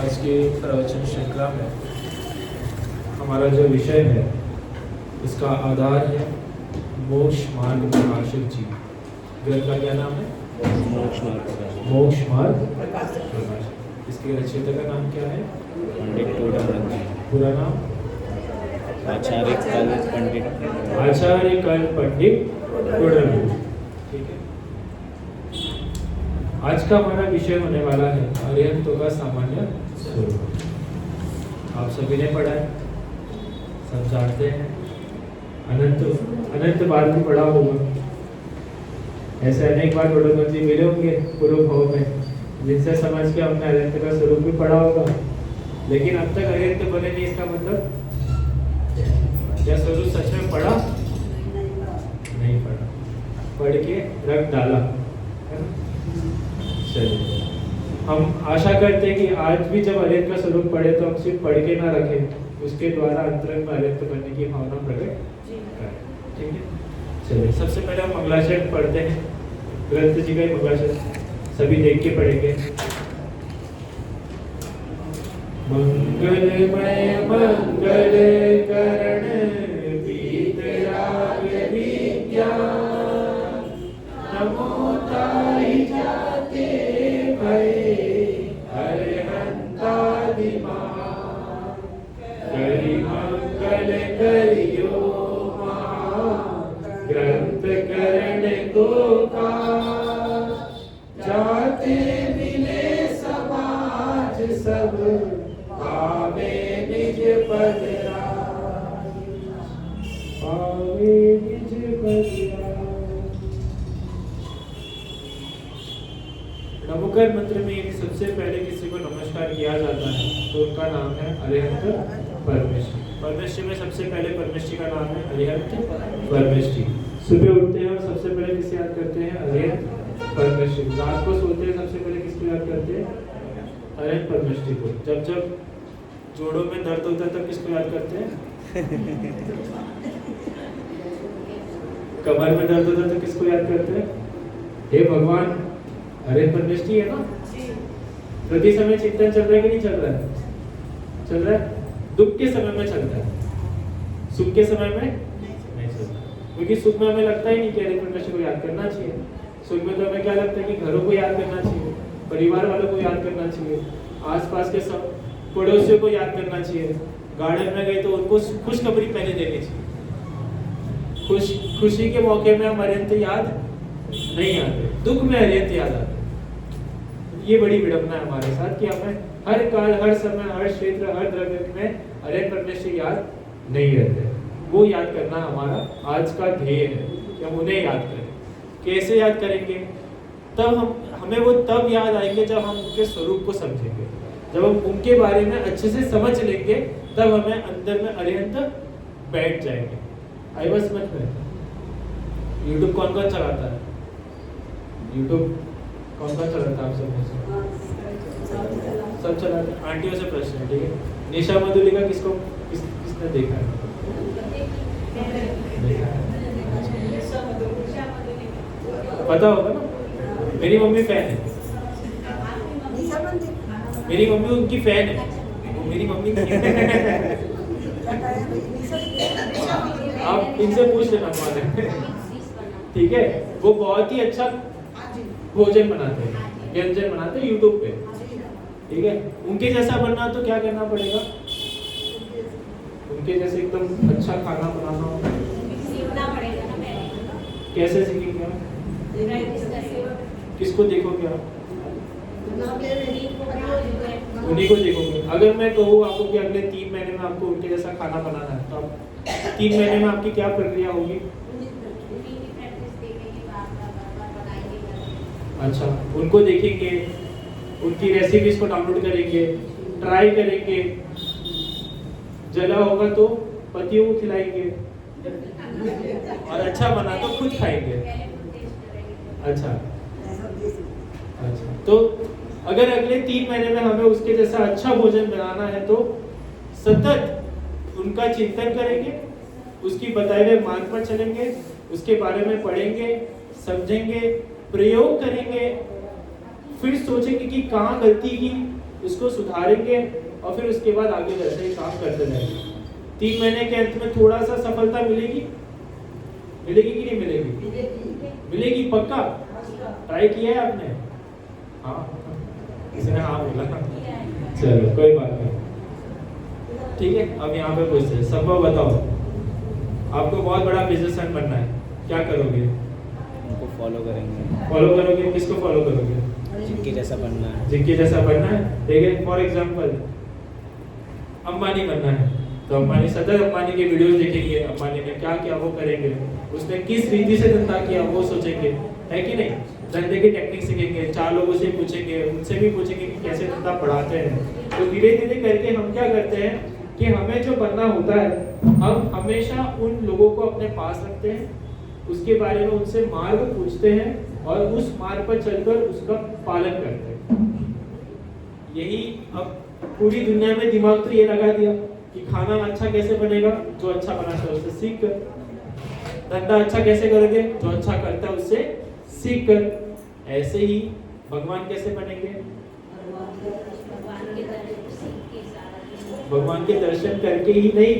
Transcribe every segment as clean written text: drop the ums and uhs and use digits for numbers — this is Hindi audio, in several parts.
आज के प्रवचन श्रृंखला में हमारा जो विषय है इसका आधार है मोक्ष मार्ग प्रकाशक जी। ग्रंथ का क्या नाम है? मोक्ष मार्ग प्रकाशक। इसके रचयिता का नाम क्या है? पंडित टूडमल जी। पूरा नाम? आचार्य कल पंडित टूडमल। ठीक है। आज का हमारा विषय होने वाला है अरिहंतों का सामान्य स्वरूप। आप सभी ने पढ़ा है, सब जानते हैं। अनंत बार भी पढ़ा होगा। ऐसे अनेक बार टोडरमल जी मिले होंगे पूर्व भाव में, जिनसे समझ के हमने अरिहंत का स्वरूप भी पढ़ा होगा। लेकिन अब तक अरिहंत बने नहीं, इसका मतलब क्या स्वरूप सच में पढ़ा नहीं पढ़ा, पढ़ के रख डाला, है ना? चलिए, हम आशा करते हैं कि आज भी जब अरिहंत का स्वरूप पढ़े तो हम सिर्फ पढ़ के ना रखें, उसके द्वारा अंतरंग में अरिहंत बनने की भावना प्रकट करें। ठीक है। चलिए, सबसे पहले हम मंगलाचरण पढ़ते हैं। ग्रंथ जी का ही मंगलाचरण सभी देख के पढ़ेंगे। मंगलमय मंगल करण वीतराग विज्ञान, नमो ताई जाते भय अरिहंतादिमा, करि मंगल करियो महा ग्रंथ करण को का, जाते मिले समाज सब पावे निज पद राज, पावे निज पद राज। नमोकार मंत्र में यदि सबसे पहले किसी को नमस्कार किया जाता है तो उनका नाम है अरिहंत परमेश्वर। परमेश्वर में सबसे पहले परमेश्वर का नाम है अरिहंत परमेश्वर। सुबह उठते हैं और सबसे पहले किसे याद करते हैं? अरिहंत परमेश्वर। रात को सोते हैं सबसे पहले किसको याद करते हैं? अरिहंत परमेश्वर को। जब जब जोड़ों में दर्द होता है तब किसको याद करते हैं? कमर में दर्द होता है तो किसको याद करते हैं? हे भगवान, अरिहंत परमेश्वर है ना? प्रति समय चिंतन चल रहा है कि नहीं चल रहा है? चल रहा है। दुख के समय में चलता है, सुख के समय में नहीं चलता। क्योंकि सुख में हमें लगता ही नहीं कि अरिहंत परमेश्वर को याद करना चाहिए। सुख में तो हमें क्या लगता है कि घरों को याद करना चाहिए, परिवार वालों को याद करना चाहिए, आसपास के सब पड़ोसियों को याद करना चाहिए। गार्डन में गए तो उनको खुशखबरी पहले देनी चाहिए। खुशी के मौके में हम अरिहंत याद नहीं आते, दुख में अरिहंत याद आते। ये बड़ी विडंबना है हमारे साथ कि हमें हर काल, हर समय, हर क्षेत्र, हर द्रव्य में अरिहंत परमेश्वर याद नहीं रहते। वो याद करना हमारा आज का ध्येय है कि हम उन्हें याद करें। कैसे याद करेंगे? तब हमें वो तब याद आएंगे जब हम उनके स्वरूप को समझेंगे, जब हम उनके बारे में अच्छे से समझ लेंगे, तब हमें अंदर में अरिहंत बैठ जाएंगे। आई बात समझ में? यूट्यूब कौन कौन चलाता है? यूट्यूब कौन कौन चलाता है? आप सब चलाते हैं। आंटियों से प्रश्न है, ठीक है? निशा मधुलिका किसने देखा है? पता होगा ना? मेरी मम्मी फैन है, मेरी मम्मी उनकी फैन है। वो मेरी मम्मी आप इनसे पूछ लेना हमारे, ठीक है? वो बहुत ही अच्छा भोजन बनाते हैं, व्यंजन बनाते हैं यूट्यूब पे, ठीक है? उनके जैसा बनना तो क्या करना पड़ेगा? उनके जैसे एकदम अच्छा खाना बनाना कैसे सीखेंगे? किसको देखोगे आप? उन्हीं को देखोगे। अगर मैं कहूँ आपको कि अगले 3 महीने में आपको उनके जैसा खाना बनाना है तो आप 3 महीने में आपकी क्या प्रक्रिया होगी? अच्छा, उनको देखेंगे, उनकी रेसिपीज को डाउनलोड करेंगे, ट्राई करेंगे, जला होगा तो पतियों को खिलाएंगे और अच्छा बना तो खुद खाएंगे। अच्छा, तो अगर अगले 3 महीने में हमें उसके जैसा अच्छा भोजन बनाना है तो सतत उनका चिंतन करेंगे, उसकी बताए हुए मार्ग पर चलेंगे, उसके बारे में पढ़ेंगे, समझेंगे, प्रयोग करेंगे, फिर सोचेंगे कि कहाँ गलती की, उसको सुधारेंगे और फिर उसके बाद आगे वैसे ही काम करते रहेंगे। 3 महीने के अंत में थोड़ा सा सफलता मिलेगी, मिलेगी कि नहीं मिलेगी? मिलेगी पक्का? ट्राई किया है आपने? हाँ, किसी ने हाँ बोला। चलो कोई बात नहीं, ठीक है। अब यहाँ पे पूछते हैं, संभव बताओ, आपको बहुत बड़ा बिजनेसमैन बनना है, क्या करोगे? उनको फॉलो करेंगे। फॉलो करोगे? किसको फॉलो करोगे? जिनके जैसा बनना है। जिनके जैसा बनना है, ठीक है। फॉर एग्जाम्पल अंबानी बनना है तो अंबानी, सदर अंबानी के वीडियोस देखेंगे, अंबानी ने क्या किया वो करेंगे, उसने किस रीति से धंधा किया वो सोचेंगे, है कि नहीं? धंधे की टेक्निक सीखेंगे, 4 लोगों से पूछेंगे, उनसे भी पूछेंगे कि कैसे धंधा पढ़ाते हैं। तो धीरे धीरे करके हम क्या करते हैं कि हमें जो बनना होता है, हम हमेशा उन लोगों को अपने पास रखते हैं, उसके बारे में उनसे मार्ग पूछते हैं और उस मार्ग पर चलकर उसका पालन करते हैं। यही अब पूरी दुनिया में दिमाग तो ये लगा दिया कि खाना अच्छा कैसे बनेगा, जो अच्छा बनाता है उससे सीख कर, धंधा अच्छा कैसे करोगे, जो अच्छा करता है उससे सीख कर। ऐसे ही भगवान कैसे बनेंगे? भगवान के दर्शन करके ही नहीं,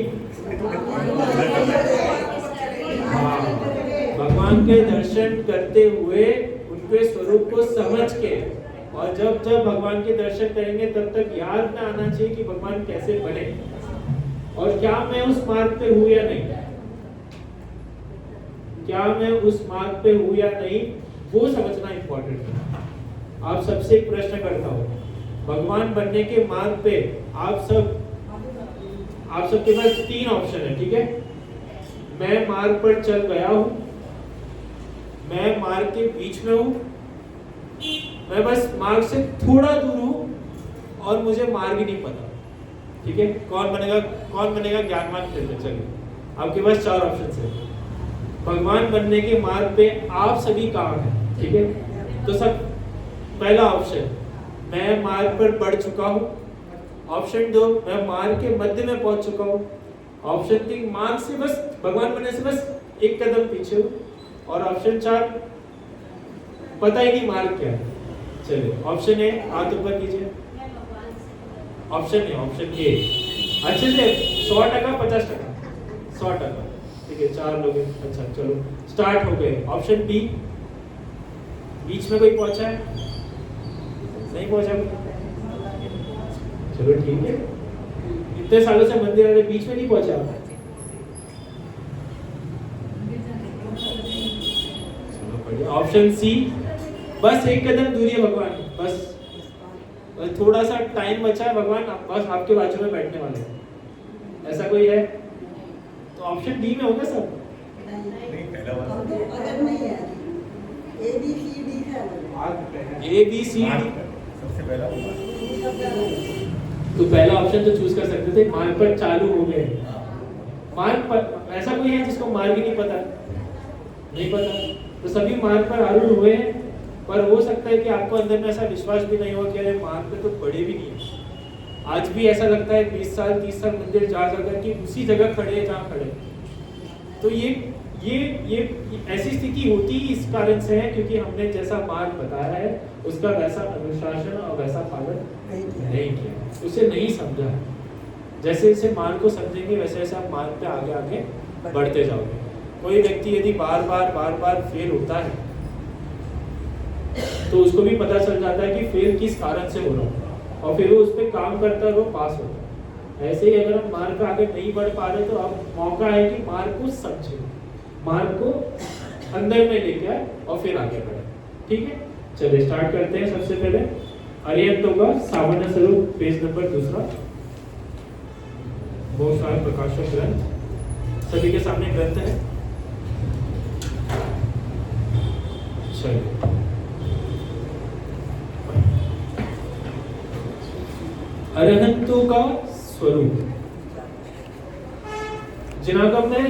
हाँ, भगवान के दर्शन करते हुए उनके स्वरूप को समझ के, और जब जब भगवान के दर्शन करेंगे तब तक याद में आना चाहिए कि भगवान कैसे बने और क्या मैं उस मार्ग पे हूँ या नहीं, क्या मैं उस मार्ग पे हूँ या नहीं, वो समझना इंपॉर्टेंट है। आप सबसे एक प्रश्न करता हूँ, भगवान बनने के मार्ग पे आप सबके पास 3 ऑप्शन है, ठीक है? मैं मार्ग पर चल गया हूँ, मैं मार्ग के बीच में हूँ, मैं बस मार्ग से थोड़ा दूर हूँ और मुझे मार्ग ही नहीं पता, ठीक है? कौन बनेगा ज्ञानवान फिर? चलिए, आपके पास 4 ऑप्शन है। भगवान बनने के मार्ग पे आप सभी कहाँ हैं, ठीक है? तो सब, पहला ऑप्शन, मैं मार्ग पर बढ़ चुका हूँ। ऑप्शन 2, मैं मार्ग के मध्य में पहुंच चुका हूँ। ऑप्शन 3, मार्ग से बस, भगवान बनने से बस एक कदम पीछे हूँ। और ऑप्शन 4, पता ही नहीं मार्ग क्या है। चलिए, ऑप्शन ए, हाथ ऊपर कीजिए। ऑप्शन ए, अच्छे से 100% 50%? 100%, ठीक है। 4 लोग हैं, अच्छा चलो स्टार्ट हो गए। ऑप्शन बी, बीच में कोई पहुंचा है? नहीं पहुंचा? चलो ठीक है, इतने सालों से मंदिर वाले बीच में नहीं पहुंचा। चलो बढ़िया। ऑप्शन सी, बस एक कदम दूरी है भगवान, बस थोड़ा सा टाइम बचा है, भगवान बस आपके बाजू में बैठने वाले हैं, ऐसा कोई है? तो ऑप्शन डी में होगा सब? ए बी सी डी, सबसे पहला तो पहला ऑप्शन तो चूज कर सकते थे, मार्ग पर चालू हो गए। मार्ग पर ऐसा कोई है जिसको मार्ग ही नहीं पता? नहीं पता, तो सभी मार्ग पर आरूढ़ हुए हैं, पर हो सकता है कि आपको अंदर में ऐसा विश्वास भी नहीं हो कि अरे मार्ग पे तो पड़े भी नहीं है। आज भी ऐसा लगता है 20 साल 30 साल मंदिर जा जाकर कि उसी जगह खड़े हैं जहाँ खड़े। तो ये ऐसी स्थिति होती ही इस कारण से है क्योंकि हमने जैसा मार्ग बताया है उसका वैसा अनुशासन और वैसा पालन नहीं किया, उसे नहीं समझा। जैसे जैसे मार्ग को समझेंगे वैसे वैसे आप मार्ग पे आगे आगे बढ़ते जाओगे। कोई व्यक्ति यदि बार बार फेल होता है तो उसको भी पता चल जाता है कि फेल किस कारण से हो रहा है और फिर वो उस पर काम करता है, वो पास होता है। ऐसे ही अगर हम मार्ग पे आगे नहीं बढ़ पा रहे तो अब मौका है कि मार्ग को समझे, मार्ग को अंदर में लेके आए और फिर आगे बढ़े। ठीक है, चलिए स्टार्ट करते हैं। सबसे पहले अरिहंतों का सामान्य स्वरूप, पेज नंबर 2, बहुत सारे प्रकाशक ग्रंथ सभी के सामने ग्रंथ है। चलिए, अरिहंतों का स्वरूप जिनागम में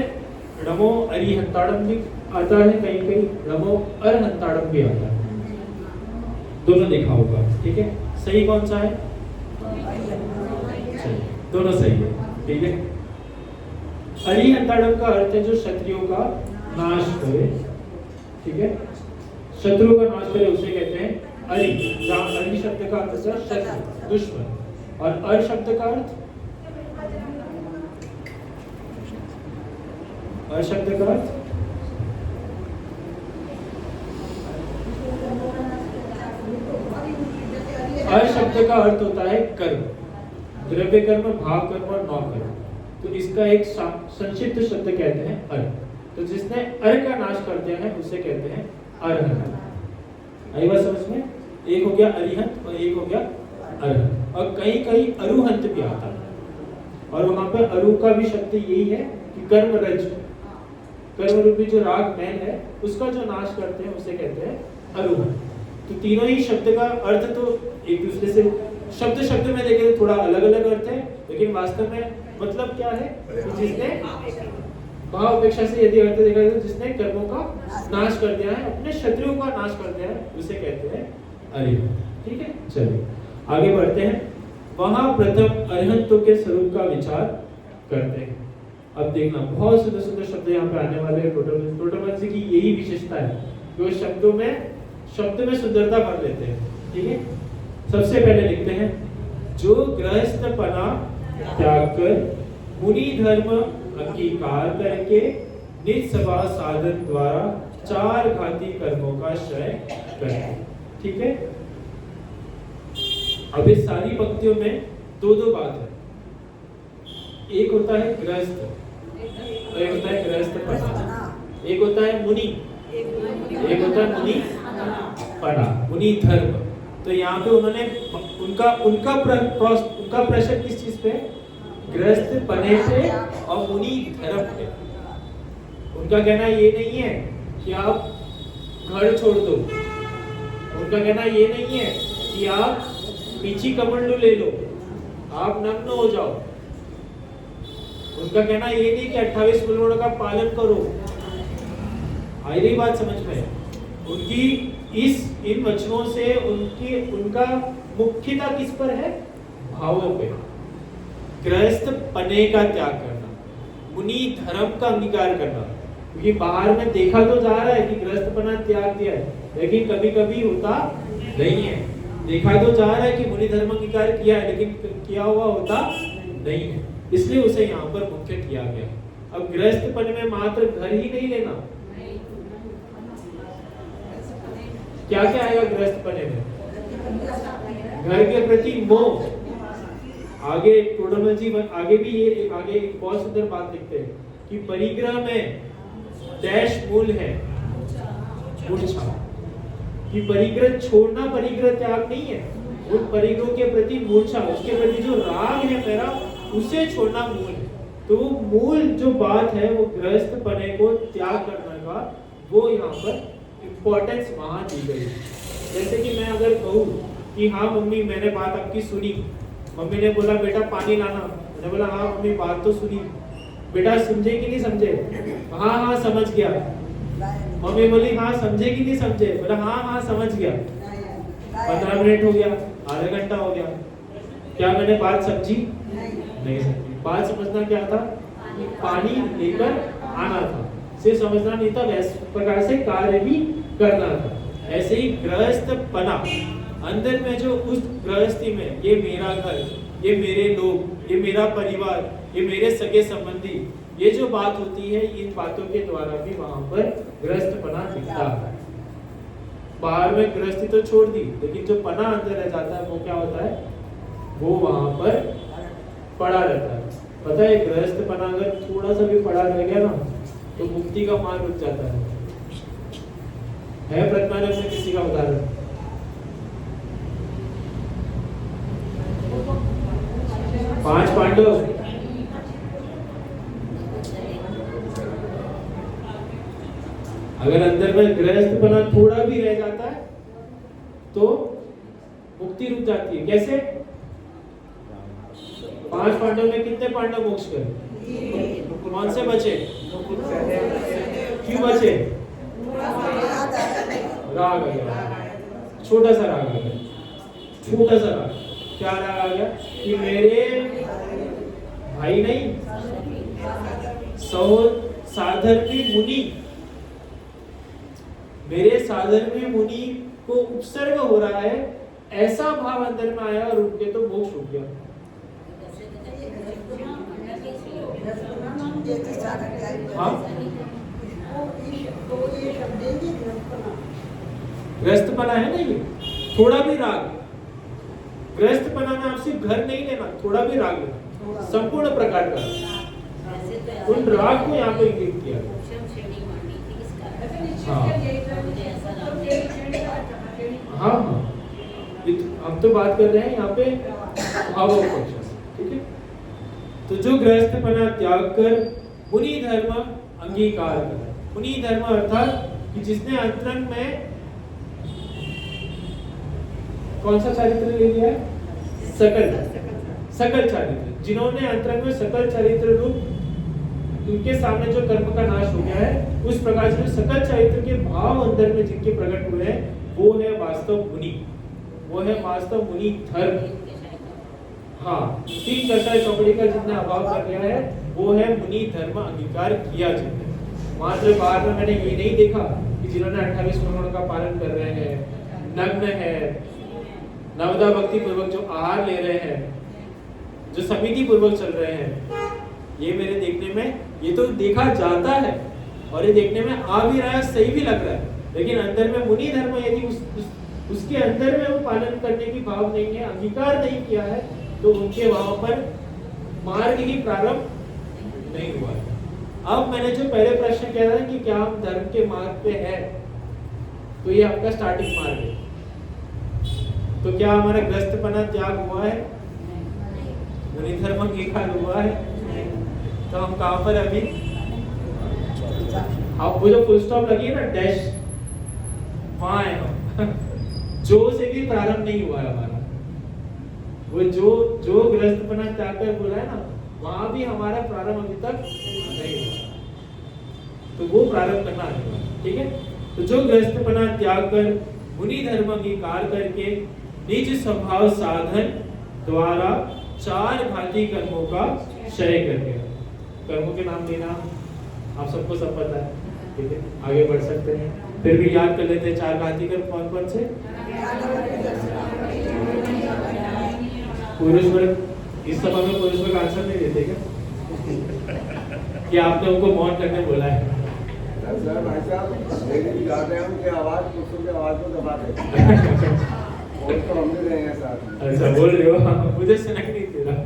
नमो अरिहंताड़म भी आता है, कहीं कहीं नमो अरहंताड़म भी आता है, दोनों लिखा होगा। ठीक है, सही कौन सा है? दोनों सही है। ठीक है, अरिहंताड़म का अर्थ है जो शत्रुओं का नाश करे। ठीक है, शत्रु का नाश करे उसे कहते हैं अरि, जहाँ अरि शब्द का अर्थ है शत्रु, दुश्मन, और अर शब्द का अर्थ, अर शब्द का अर्थ अर शब्द का अर्थ होता है कर्म, द्रव्य कर्म, भाव कर्म और नौ कर्म। तो इसका एक संक्षिप्त शब्द कहते हैं अर। तो जिसने अर का नाश कर दिया है उसे कहते हैं अरहंत। आई बात समझ में? एक हो गया अरिहंत और एक हो गया अरहंत। और कहीं कहीं अरुहंत भी आता है, और वहां पर अरु का भी शब्द यही है कि कर्म रज, कर्म रूपी जो राग मैल है उसका जो नाश करते हैं उसे कहते हैं अरुहंत। तो तीनों ही शब्द का अर्थ तो एक दूसरे से शब्द में देखें तो थोड़ा अलग अलग अर्थ है, लेकिन वास्तव में मतलब क्या है कि जिसने भाव अपेक्षा से यदि अर्थ देखा जाए तो जिसने कर्मों का नाश कर दिया है, अपने शत्रुओं का नाश कर दिया है, उसे कहते हैं अरिहंत। ठीक है, चलिए आगे बढ़ते हैं। वहां प्रथम अरिहंतों के स्वरूप का विचार करते हैं। अब देखना बहुत सुंदर सुंदर शब्द यहाँ पे आने वाले हैं। टोटल की यही विशेषता है, जो शब्द में सुंदरता भर लेते हैं। ठीक है, सबसे पहले लिखते हैं, जो गृहस्थपना त्याग कर मुनि धर्म अंगीकार करके निज सभा साधन द्वारा चार घाती कर्मों का क्षय करे। ठीक है, अब इस सारी पंक्तियों में दो बात है। एक होता है गृहस्थ, एक होता है गृहस्थपना, एक होता है मुनि, एक होता है मुनि पना, मुनि धर्म। तो यहाँ पे उन्होंने उनका प्रश्न किस चीज पे? गृहस्थ पने पे और मुनि धर्म पे। उनका कहना ये नहीं है कि आप घर छोड़ दो, उनका कहना ये नहीं है कि आप पीछी कमंडलू ले लो, आप नग्न हो जाओ। उनका कहना ये नहीं कि 28 मुलमुड़ों का पालन करो। आई रही बात समझ में? उनकी इन वचनों से उनका मुख्यता किस पर है? भावों पे। गृहस्थ पने का त्याग करना, मुनि धर्म का अंगीकार करना। क्योंकि बाहर में देखा तो जा रहा है कि गृहस्थपना त्याग दिया है, लेकिन कभी कभी होता नहीं है। देखा तो जा रहा है कि मुनि धर्म अंगीकार किया है, लेकिन किया हुआ होता नहीं है, इसलिए उसे यहाँ पर मुख्य किया गया। अब गृहस्थपन में मात्र घर ही नहीं लेना, क्या क्या आएगा गृहस्थपने में? घर के प्रति मोह। आगे टोडरमल जी आगे भी ये आगे एक बहुत सुंदर बात लिखते हैं कि परिग्रह में डैश मूल है मूर्छा। कि परिग्रह छोड़ना परिग्रह त्याग नहीं है, उन परिग्रहों के प्रति मूर्छा, उसके प्रति जो राग है मेरा, उसे छोड़ना मूल है। तो मूल जो बात है वो गृहस्थपने को त्याग करने का, वो यहाँ पर इंपॉर्टेंस वहां दी गई। जैसे कि मैं अगर कहूँ कि हाँ मम्मी मैंने बात आपकी सुनी, मम्मी ने बोला बेटा पानी लाना, मैंने बोला हाँ मम्मी बात तो सुनी, बेटा समझे कि नहीं समझे? हाँ समझ गया। मम्मी बोली हाँ समझे कि नहीं समझे? बोला हाँ समझ गया। 15 मिनट हो गया, आधा घंटा हो गया, क्या मैंने बात समझी? नहीं समझी। बात समझना क्या था? पानी लेकर आना था, सिर्फ समझना नहीं था, वैसे प्रकार से कार्य भी करना था। ऐसे ही गृहस्थपना अंदर में, जो उस गृहस्थी में ये मेरा घर, ये मेरे लोग, ये मेरा परिवार, ये मेरे सगे संबंधी, ये जो बात होती है, इन बातों के द्वारा भी वहां पर गृहस्थपना दिखता है। बाहर में गृहस्थी तो छोड़ दी, लेकिन जो पना अंदर रह जाता है वो क्या होता है? वो वहां पर पड़ा रहता है। पता है गृहस्थपना अगर थोड़ा सा भी पड़ा रह गया ना तो मुक्ति का मार्ग रुक जाता है। प्रज्ञानंद में किसी का उदाहरण, 5 पांडव अगर अंदर में गृहस्थपना थोड़ा भी रह जाता है तो मुक्ति रुक जाती है। कैसे? 5 पांडव में कितने पांडव मोक्ष गए? कौन से बचे? क्यों बचे? राग आ गया, छोटा सा राग आ गया, छोटा सा राग। क्या राग आ गया? कि मेरे भाई नहीं, साधर्मी मुनि, मेरे साधर्मी मुनि को उपसर्ग हो रहा है, ऐसा भाव अंदर में आया और उठ के तो मोक्ष हो गया। हाँ, ग्रस्तपना है ना ये, थोड़ा भी राग, ग्रस्तपना में आपसे घर नहीं लेना, थोड़ा भी राग लेना, संपूर्ण प्रकार का उन राग को यहाँ पे इंगित किया। हाँ हाँ हाँ, हम तो बात कर रहे हैं यहाँ पे भावों पक्ष से, ठीक है। तो जो गृहस्थपना त्याग कर मुनि धर्म अंगीकार कर, मुनि धर्म अर्थात कि जिसने अंतरंग में कौन सा चरित्र ले लिया है? सकल चरित्र, जिन्होंने अंतरंग में सकल चरित्र रूप उनके सामने जो कर्म का नाश हो गया है, उस प्रकार से सकल चरित्र के भाव अंदर में जिनके प्रकट हुए हैं, वो है वास्तव मुनि, वो है वास्तव मुनि धर्म। हाँ, तीन कषाय चौकड़ी का जितने अभाव कर लिया है, वो है मुनि धर्म अंगीकार किया जिसने। मात्र बाहर में मैंने ये नहीं देखा कि जिन्होंने 28 प्रकरणों का पालन कर रहे हैं, नग्न है, नवदा भक्ति पूर्वक जो आहार ले रहे हैं, जो समिति पूर्वक चल रहे हैं, ये मेरे देखने में ये तो देखा जाता है और ये देखने में आ भी रहा है, सही भी लग रहा है, लेकिन अंदर में मुनि धर्म यदि उसके अंदर में वो पालन करने की भाव नहीं है, अंगीकार नहीं किया है, तो उनके वहां पर मार्ग ही प्रारंभ नहीं हुआ है। अब मैंने जो पहले प्रश्न किया था कि क्या हम धर्म के मार्ग पे है, तो ये आपका स्टार्टिंग मार्ग है। तो क्या हमारा ग्रस्तपना त्याग हुआ है? मुनि धर्म अंगीकार हुआ है? तो हम कहां पर अभी? आप वो जो फुल स्टॉप लगी है ना, डैश, वहां है हम। जो से भी प्रारंभ नहीं हुआ है हमारा, वो जो ग्रस्तपना त्याग कर बोला है ना, वहां भी हमारा प्रारंभ अभी तक नहीं हुआ, तो वो प्रारंभ करना है, ठीक है। तो जो ग्रस्तपना त्याग कर मुनि धर्म अंगीकार करके निज स्वभाव साधन द्वारा 4 घाती कर्मों का क्षय करके, कर्मों के नाम लेना आप सबको सब पता है, ठीक है, आगे बढ़ सकते हैं, फिर भी याद कर लेते हैं 4 घाती कर्म कौन कौन से। पुरुष वर्ग इस सभा में पुरुष वर्ग आंसर नहीं देते क्या कि आपने उनको मौन करने बोला है? सर भाई साहब लेकिन जाते हैं कि आवाज पुरुषों की आवाज को दबा देते और तो हम भी रहे हैं साथ। अच्छा बोल रहे हो, मुझे सुनाई नहीं दे रहा।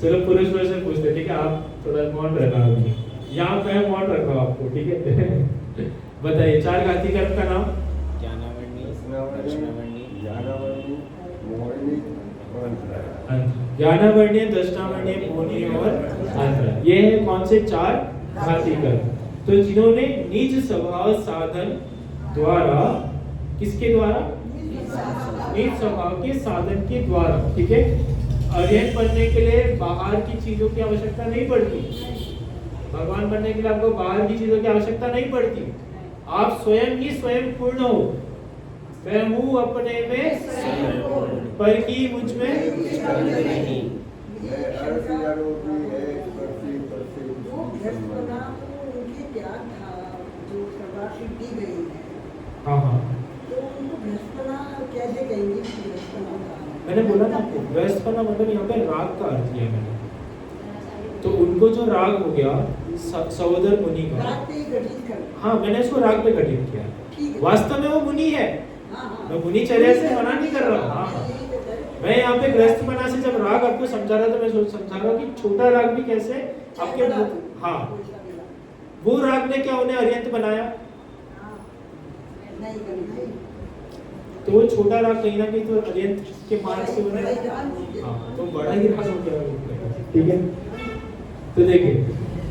चलो पुरुष वर्ग से पूछते, ठीक है, आप थोड़ा मौन रहना, यहाँ पे मौन रखा हूँ आपको, ठीक है। बताइए 4 घाती कर्म का नाम। ज्ञानावर्णी, ज्ञानावर्णीय, दृष्टावर्णीय, मोहनीय और अंतरा, ये है कौन से 4 घाती कर्म। तो जिन्होंने निज स्वभाव साधन द्वारा, किसके द्वारा? निज स्वभाव के साधन के द्वारा, ठीक है। अरिहंत बनने के लिए बाहर की चीजों की आवश्यकता नहीं पड़ती, भगवान बनने के लिए आपको बाहर की चीजों की आवश्यकता नहीं पड़ती, आप स्वयं ही स्वयं पूर्ण हो। मैं हूँ अपने में पर ही मुझ में। हाँ हाँ, मैंने बोला ना आपको, ग्रस्तपना मतलब यहाँ पे राग का अर्थ किया मैंने। तो उनको जो राग हो गया सहोदर मुनि का, हाँ मैंने इसको राग पे घटित किया, वास्तव में वो मुनि है, मैं मुनि चर्या से मना नहीं कर रहा हूँ। हाँ, मैं यहाँ पे ग्रस्तपना से जब राग आपको समझा रहा था, मैं समझा रहा हूँ कि छोटा राग भी कैसे आपके, हाँ वो राग ने क्या उन्हें अरिहंत बनाया, तो वो छोटा राग कहीं ना कहीं तो अरिहंत के मार्ग से बना, हाँ तो बड़ा ही राग हो गया, ठीक है। तो देखिए,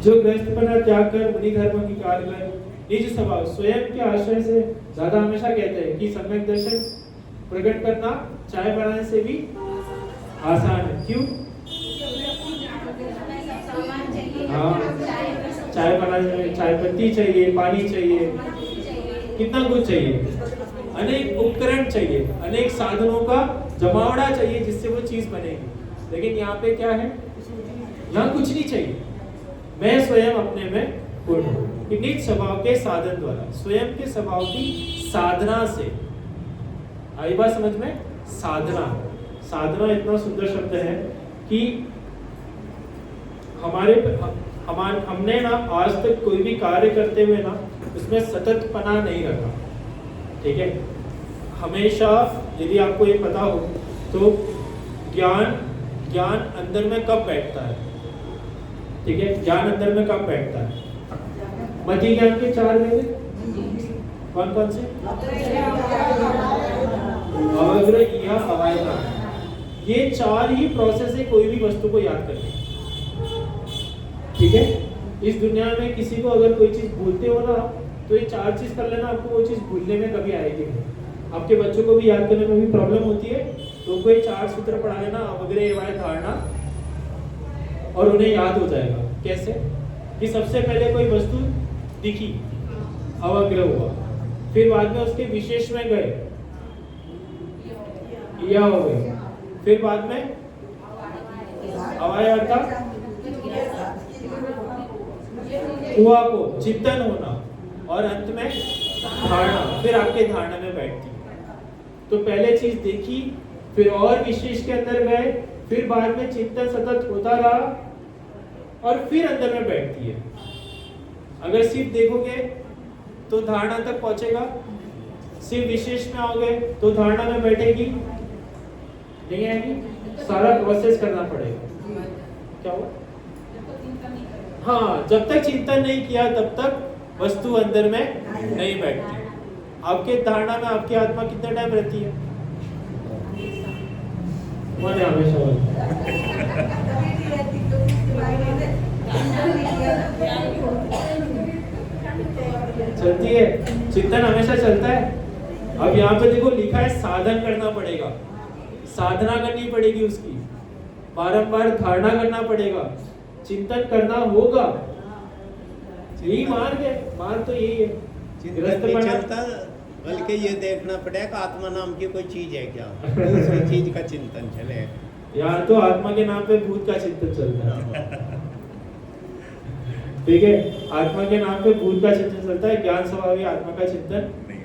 जो ग्रस्तपना त्याग कर मुनि धर्म अंगीकार कर निज स्वभाव स्वयं के आश्रय से, ज्यादा हमेशा कहते हैं कि सम्यक दर्शन प्रकट करना चाय बनाने से भी आसान है। क्यों? हाँ, चाय बनाने में चाय पत्ती चाहिए, पानी चाहिए, कितना कुछ चाहिए, अनेक उपकरण चाहिए, अनेक साधनों का जमावड़ा चाहिए जिससे वो चीज बनेगी। लेकिन यहाँ पे क्या है? यहाँ कुछ नहीं चाहिए, मैं स्वयं अपने में पूर्ण हूँ। निज स्वभाव के साधन द्वारा, स्वयं के स्वभाव की साधना से, आई बात समझ में? साधना, साधना इतना सुंदर शब्द है कि हमने ना आज तक कोई भी कार्य करते हुए ना उसमें सततपना नहीं रखा, ठीक है। हमेशा यदि आपको ये पता हो तो ज्ञान अंदर में कब बैठता है, ठीक है, ज्ञान अंदर में कब बैठता है? मति ज्ञान के 4 वेद कौन कौन से? अवग्र, इह, अवायना, ये 4 ही प्रोसेस है कोई भी वस्तु को याद करने, ठीक है। इस दुनिया में किसी को अगर कोई चीज भूलते हो ना तो ये 4 चीज कर लेना, आपको वो चीज भूलने में कभी आएगी नहीं। आपके बच्चों को भी याद करने में भी प्रॉब्लम होती है तो कोई 4 सूत्र पढ़ा लेना, अवग्र, एवं, धारणा, और उन्हें याद हो जाएगा। कैसे? कि सबसे पहले कोई वस्तु दिखी, अवग्र हुआ, फिर बाद में उसके विशेष में गए, यह हो गए, फिर बाद में अवाय अर्थात हुआ को चिंतन होना, और अंत में धारणा, फिर आपके धारणा में बैठती है। तो पहले चीज देखी, फिर और विशेष के अंदर गए, फिर बाद में चिंतन सतत होता रहा और फिर अंदर में बैठती है। अगर सिर्फ देखोगे तो धारणा तक पहुंचेगा, सिर्फ विशेष में आओगे तो धारणा में बैठेगी नहीं आएगी, सारा प्रोसेस करना पड़ेगा। क्या हुआ? हाँ, जब तक चिंतन नहीं किया तब तक वस्तु अंदर में नहीं बैठती। आपके धारणा में आपकी आत्मा कितना टाइम रहती है? मैंने हमेशा चलती है, चिंतन हमेशा चलता है। अब यहाँ पे देखो लिखा है साधन करना पड़ेगा, साधना करनी पड़ेगी, उसकी बारंबार धारणा करना पड़ेगा, चिंतन करना होगा। यही मार्ग है, मार्ग तो यही है। चिंतन नहीं चलता, बल्कि ये देखना पड़ेगा आत्मा नाम की कोई चीज है क्या, दूसरी चीज का चिंतन चले। यार तो आत्मा के नाम पे भूत का चिंतन चलता है, ठीक है, आत्मा के नाम पे भूत का चिंतन चलता है, ज्ञान स्वभावी आत्मा का चिंतन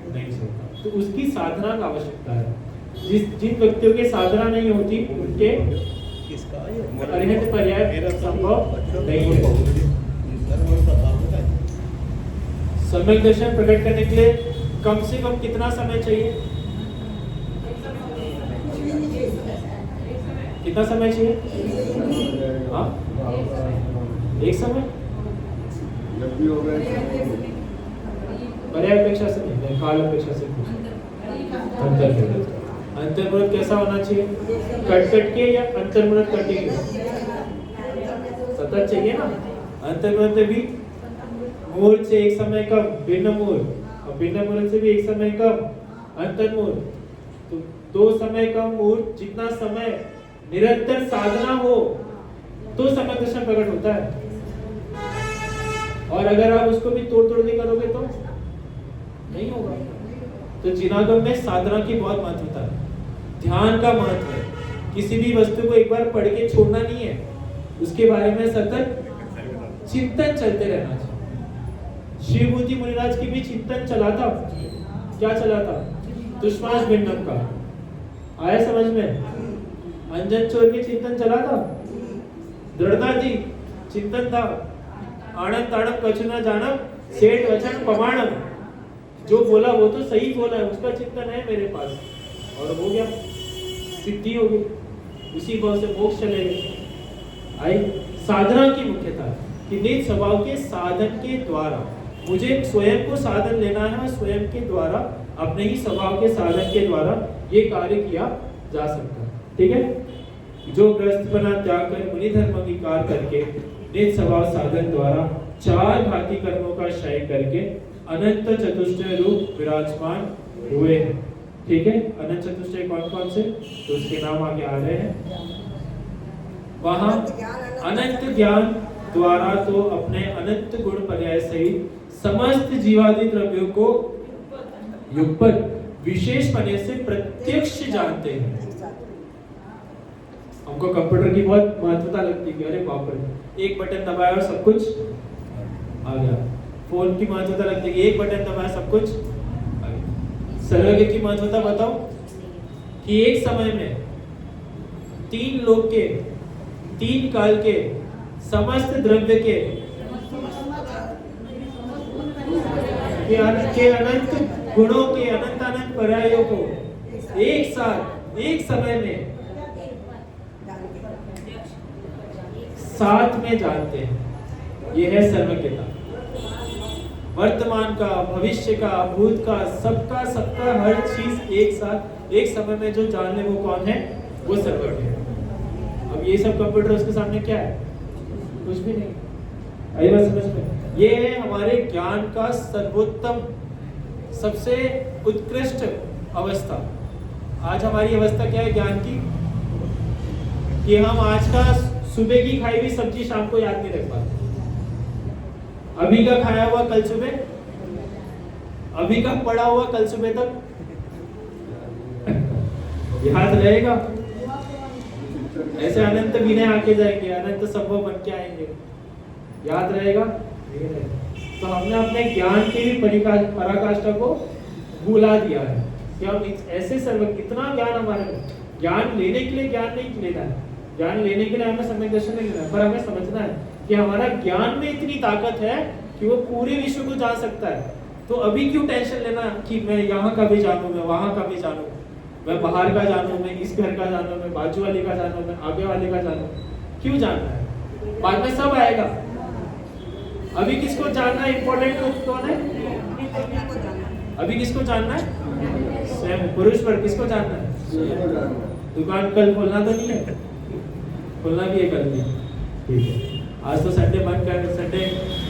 नहीं चलता। तो उसकी साधना का आवश्यकता है। जिन व्यक्तियों की साधना नहीं होती उनके अरिहंत पर्याय संभव नहीं है। सम्यक दर्शन प्रकट करने के लिए कम से कम कितना समय चाहिए? कितना समय चाहिए? हाँ, एक समय जब भी हो गए पर्याय अपेक्षा से नहीं, काल अपेक्षा से अंतर्मुहूर्त कैसा होना चाहिए? कट के या अंतर्मुहूर्त कंटिन्यू? सतत चाहिए ना। अंतर्मुहूर्त में भी मुहूर्त से एक समय कम भिन्न मुहूर्त, और भिन्न मुहूर्त से भी एक समय कम अंतर्मुहूर्त। तो 2 समय कम मुहूर्त, जितना समय निरंतर साधना हो तो समय दर्शन प्रकट होता है। और अगर आप उसको भी तोड़ के करोगे तो नहीं होगा। तो जिनागम में साधना की बहुत महत्वता है, ध्यान का महत्व है। किसी भी वस्तु को एक बार पढ़ के छोड़ना नहीं है, उसके बारे में सतत चिंतन चलते रहना चाहिए। शिवभूति मुनिराज की भी चिंतन चला था। क्या चला था? दुष्मास भिन्नम का आया समझ में? अंजन चोर के चिंतन चला था। दृढ़ता जी चिंतन था। आनंद ताड़म कछु न जानम सेठ वचन प्रमाणम, जो बोला वो तो सही बोला है, उसका चिंतन है मेरे पास, और हो गया, सिद्धि हो गई, उसी भाव से मोक्ष चले गए। आई साधना की मुख्यता कि निज स्वभाव के साधन के द्वारा मुझे स्वयं को साधन लेना है, स्वयं के द्वारा अपने ही स्वभाव के साधन के द्वारा ये कार्य किया जा सकता है। ठीक है, जो ग्रस्त बना त्याग कर मुनि धर्म अंगीकार करके निज स्वभाव साधन द्वारा 4 घाती कर्मों का क्षय करके अनंत चतुष्टय रूप विराजमान हुए हैं। ठीक है, अनंत चतुष्टय कौन कौन से, तो उसके नाम आगे आ रहे हैं। वहां अनंत ज्ञान द्वारा तो अपने अनंत गुण पर्याय सहित समस्त जीवादि द्रव्यों को युगपत विशेष पने से प्रत्यक्ष जानते हैं। हमको कंप्यूटर की बहुत महत्वता लगती है, अरे बाप रे, एक बटन दबाया और सब कुछ आ गया। फोन की महत्वता लगती है, एक बटन दबाया सब कुछ आ गया। सर्वज्ञ की महत्वता बताओ, कि एक समय में 3 लोक के 3 काल के समस्त द्रव्य के अनंत गुणों के अनंत अनंत पर्यायों को एक साथ एक समय में साथ में जानते हैं। यह है सर्वज्ञता। वर्तमान का, भविष्य का, भूत का, सबका हर चीज एक साथ एक समय में जो जान ले वो कौन है? वो सर्वज्ञ है। अब ये सब कंप्यूटर उसके सामने क्या है? कुछ भी नहीं। आई बात समझ में? ये है हमारे ज्ञान का सर्वोत्तम, सबसे उत्कृष्ट अवस्था। आज हमारी अवस्था क्या है ज्ञान की? कि हम आज का सुबह की खाई हुई सब्जी शाम को याद नहीं रख पाते। अभी का खाया हुआ कल सुबह, अभी का पड़ा हुआ कल सुबह तक याद रहेगा? ऐसे अनंत विनय आके जाएंगे, अनंत संभव बन के आएंगे, याद रहेगा? तो हमने अपने ज्ञान की भी पराकाष्ठा को भुला दिया है कि हम ऐसे सर्व कितना ज्ञान हमारे में, ज्ञान लेने के लिए ज्ञान नहीं लेना है, ज्ञान लेने के लिए हमें सम्यक दर्शन नहीं लेना है, पर हमें समझना है कि हमारा ज्ञान में इतनी ताकत है कि वो पूरे विश्व को जान सकता है। तो अभी क्यों टेंशन लेना कि मैं यहाँ का भी जानूं, मैं वहां का भी जानूं, मैं बाहर का जानूं, मैं इस घर का जानूं, मैं बाजू वाले का जानूं, मैं आगे वाले का जानूं? क्यों जानना है? बाद में सब आएगा। अभी किसको जानना है? इम्पोर्टेंट कौन है? अभी किसको जानना है? स्वयं। पुरुष पर किसको जानना है? दुकान कल खोलना तो नहीं है, खोलना भी है कल भी, ठीक है। आज तो संडे बंद कर, संडे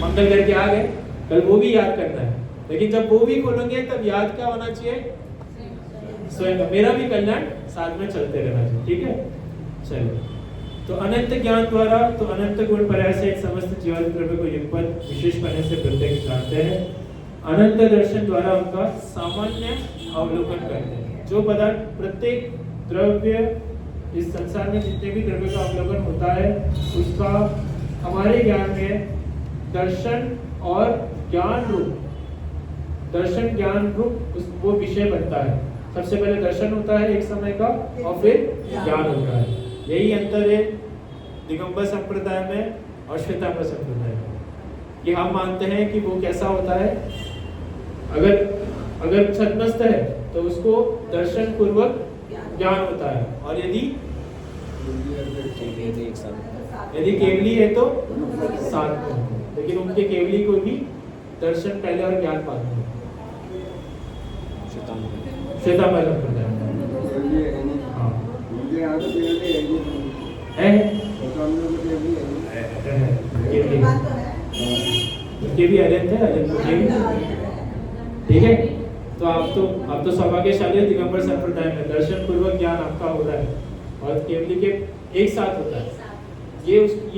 मंगल करके आ गए, कल वो भी याद करना है। लेकिन जब वो भी खोलेंगे तब याद क्या होना चाहिए? स्वयं। मेरा भी कल्याण साथ में चलते रहना चाहिए, ठीक है। चलो, तो अनंत ज्ञान द्वारा तो अनंत गुण पर्याय से एक समस्त जीवन द्रव्य को युगपत विशेष करने से प्रत्यक्ष जानते हैं। अनंत दर्शन द्वारा उनका सामान्य अवलोकन करते हैं। जो पदार्थ प्रत्येक द्रव्य इस संसार में जितने भी द्रव्य का अवलोकन होता है उसका हमारे ज्ञान में दर्शन और ज्ञान रूप, दर्शन ज्ञान रूप वो विषय बनता है। सबसे पहले दर्शन होता है एक समय का और फिर ज्ञान होता है। यही अंतर है दिगंबर संप्रदाय में और श्वेतांबर संप्रदाय में, कि हम मानते हैं कि वो कैसा होता है, अगर छद्मस्त है तो उसको दर्शन पूर्वक ज्ञान होता है, और यदि केवली है तो साथ में। लेकिन उनके केवली को भी दर्शन पहले और ज्ञान बाद में। श्वेतांबर संप्रदाय के भी अनंत है, ठीक है। तो आप तो सौभाग्यशाली है, दिगंबर संप्रदाय में दर्शन पूर्वक ज्ञान आपका हो रहा है और केवली के एक साथ होता है। ये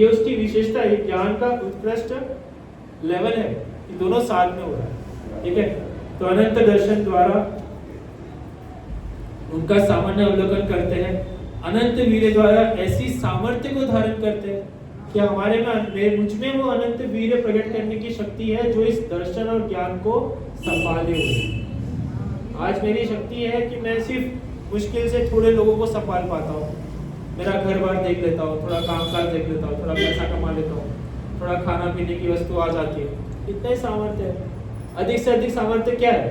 उसकी विशेषता है, ज्ञान का उत्कृष्ट लेवल है कि दोनों साथ में हो रहा है, ठीक है। तो अनंत दर्शन द्वारा उनका सामान्य अवलोकन करते हैं। अनंत वीर्य द्वारा ऐसी सामर्थ्य को धारण करते हैं कि हमारे में मुझ में वो अनंत वीर्य प्रकट करने की शक्ति है जो इस दर्शन और ज्ञान को संभाले हुए। आज मेरी शक्ति है कि मैं सिर्फ मुश्किल से थोड़े लोगों को संभाल पाता हूँ, मेरा घर बार देख लेता हूँ, थोड़ा कामकाज देख लेता हूँ, थोड़ा पैसा कमा लेता हूँ, थोड़ा खाना पीने की वस्तु आ जाती है, इतना ही सामर्थ्य है। अधिक से अधिक सामर्थ्य क्या है?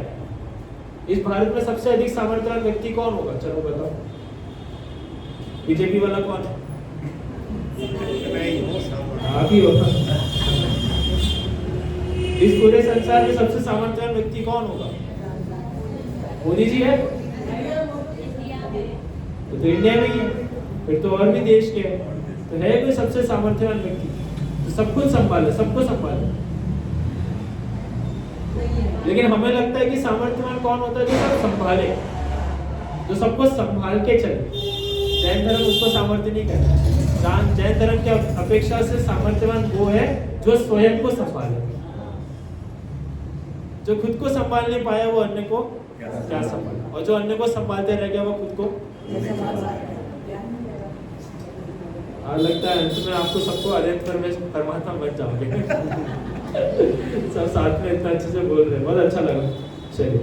इस भारत में सबसे अधिक सामर्थ्यवान व्यक्ति कौन होगा? चलो बताओ। बीजेपी वाला कौन है? आप ही होगा। इस पूरे संसार में सबसे सामर्थ्यवान व्यक्ति कौन होगा? मोदी जी है? तो इंडिया में ही है, फिर तो और भी देश के हैं। तो है कोई सबसे सामर्थ्यवान व्यक्ति तो सब कुछ संभाले, सबको संभाले। लेकिन हमें लगता है कि सामर्थ्यवान कौन होता है? जो सब संभाले, जो सबको संभाल के चले। जैन धर्म उसको सामर्थ्य नहीं कहता। जैन धर्म की अपेक्षा से सामर्थ्यवान वो है जो स्वयं को संभाले। जो खुद को संभाल नहीं पाया वो अन्य को क्या संभाले, और जो अन्य को संभालते रह गया वो खुद को लगता है अंत में आपको सबको अनंत परमात्मा बन जाओगे। सब साथ में इतना अच्छे से बोल रहे हैं, बहुत अच्छा लगा। चलिए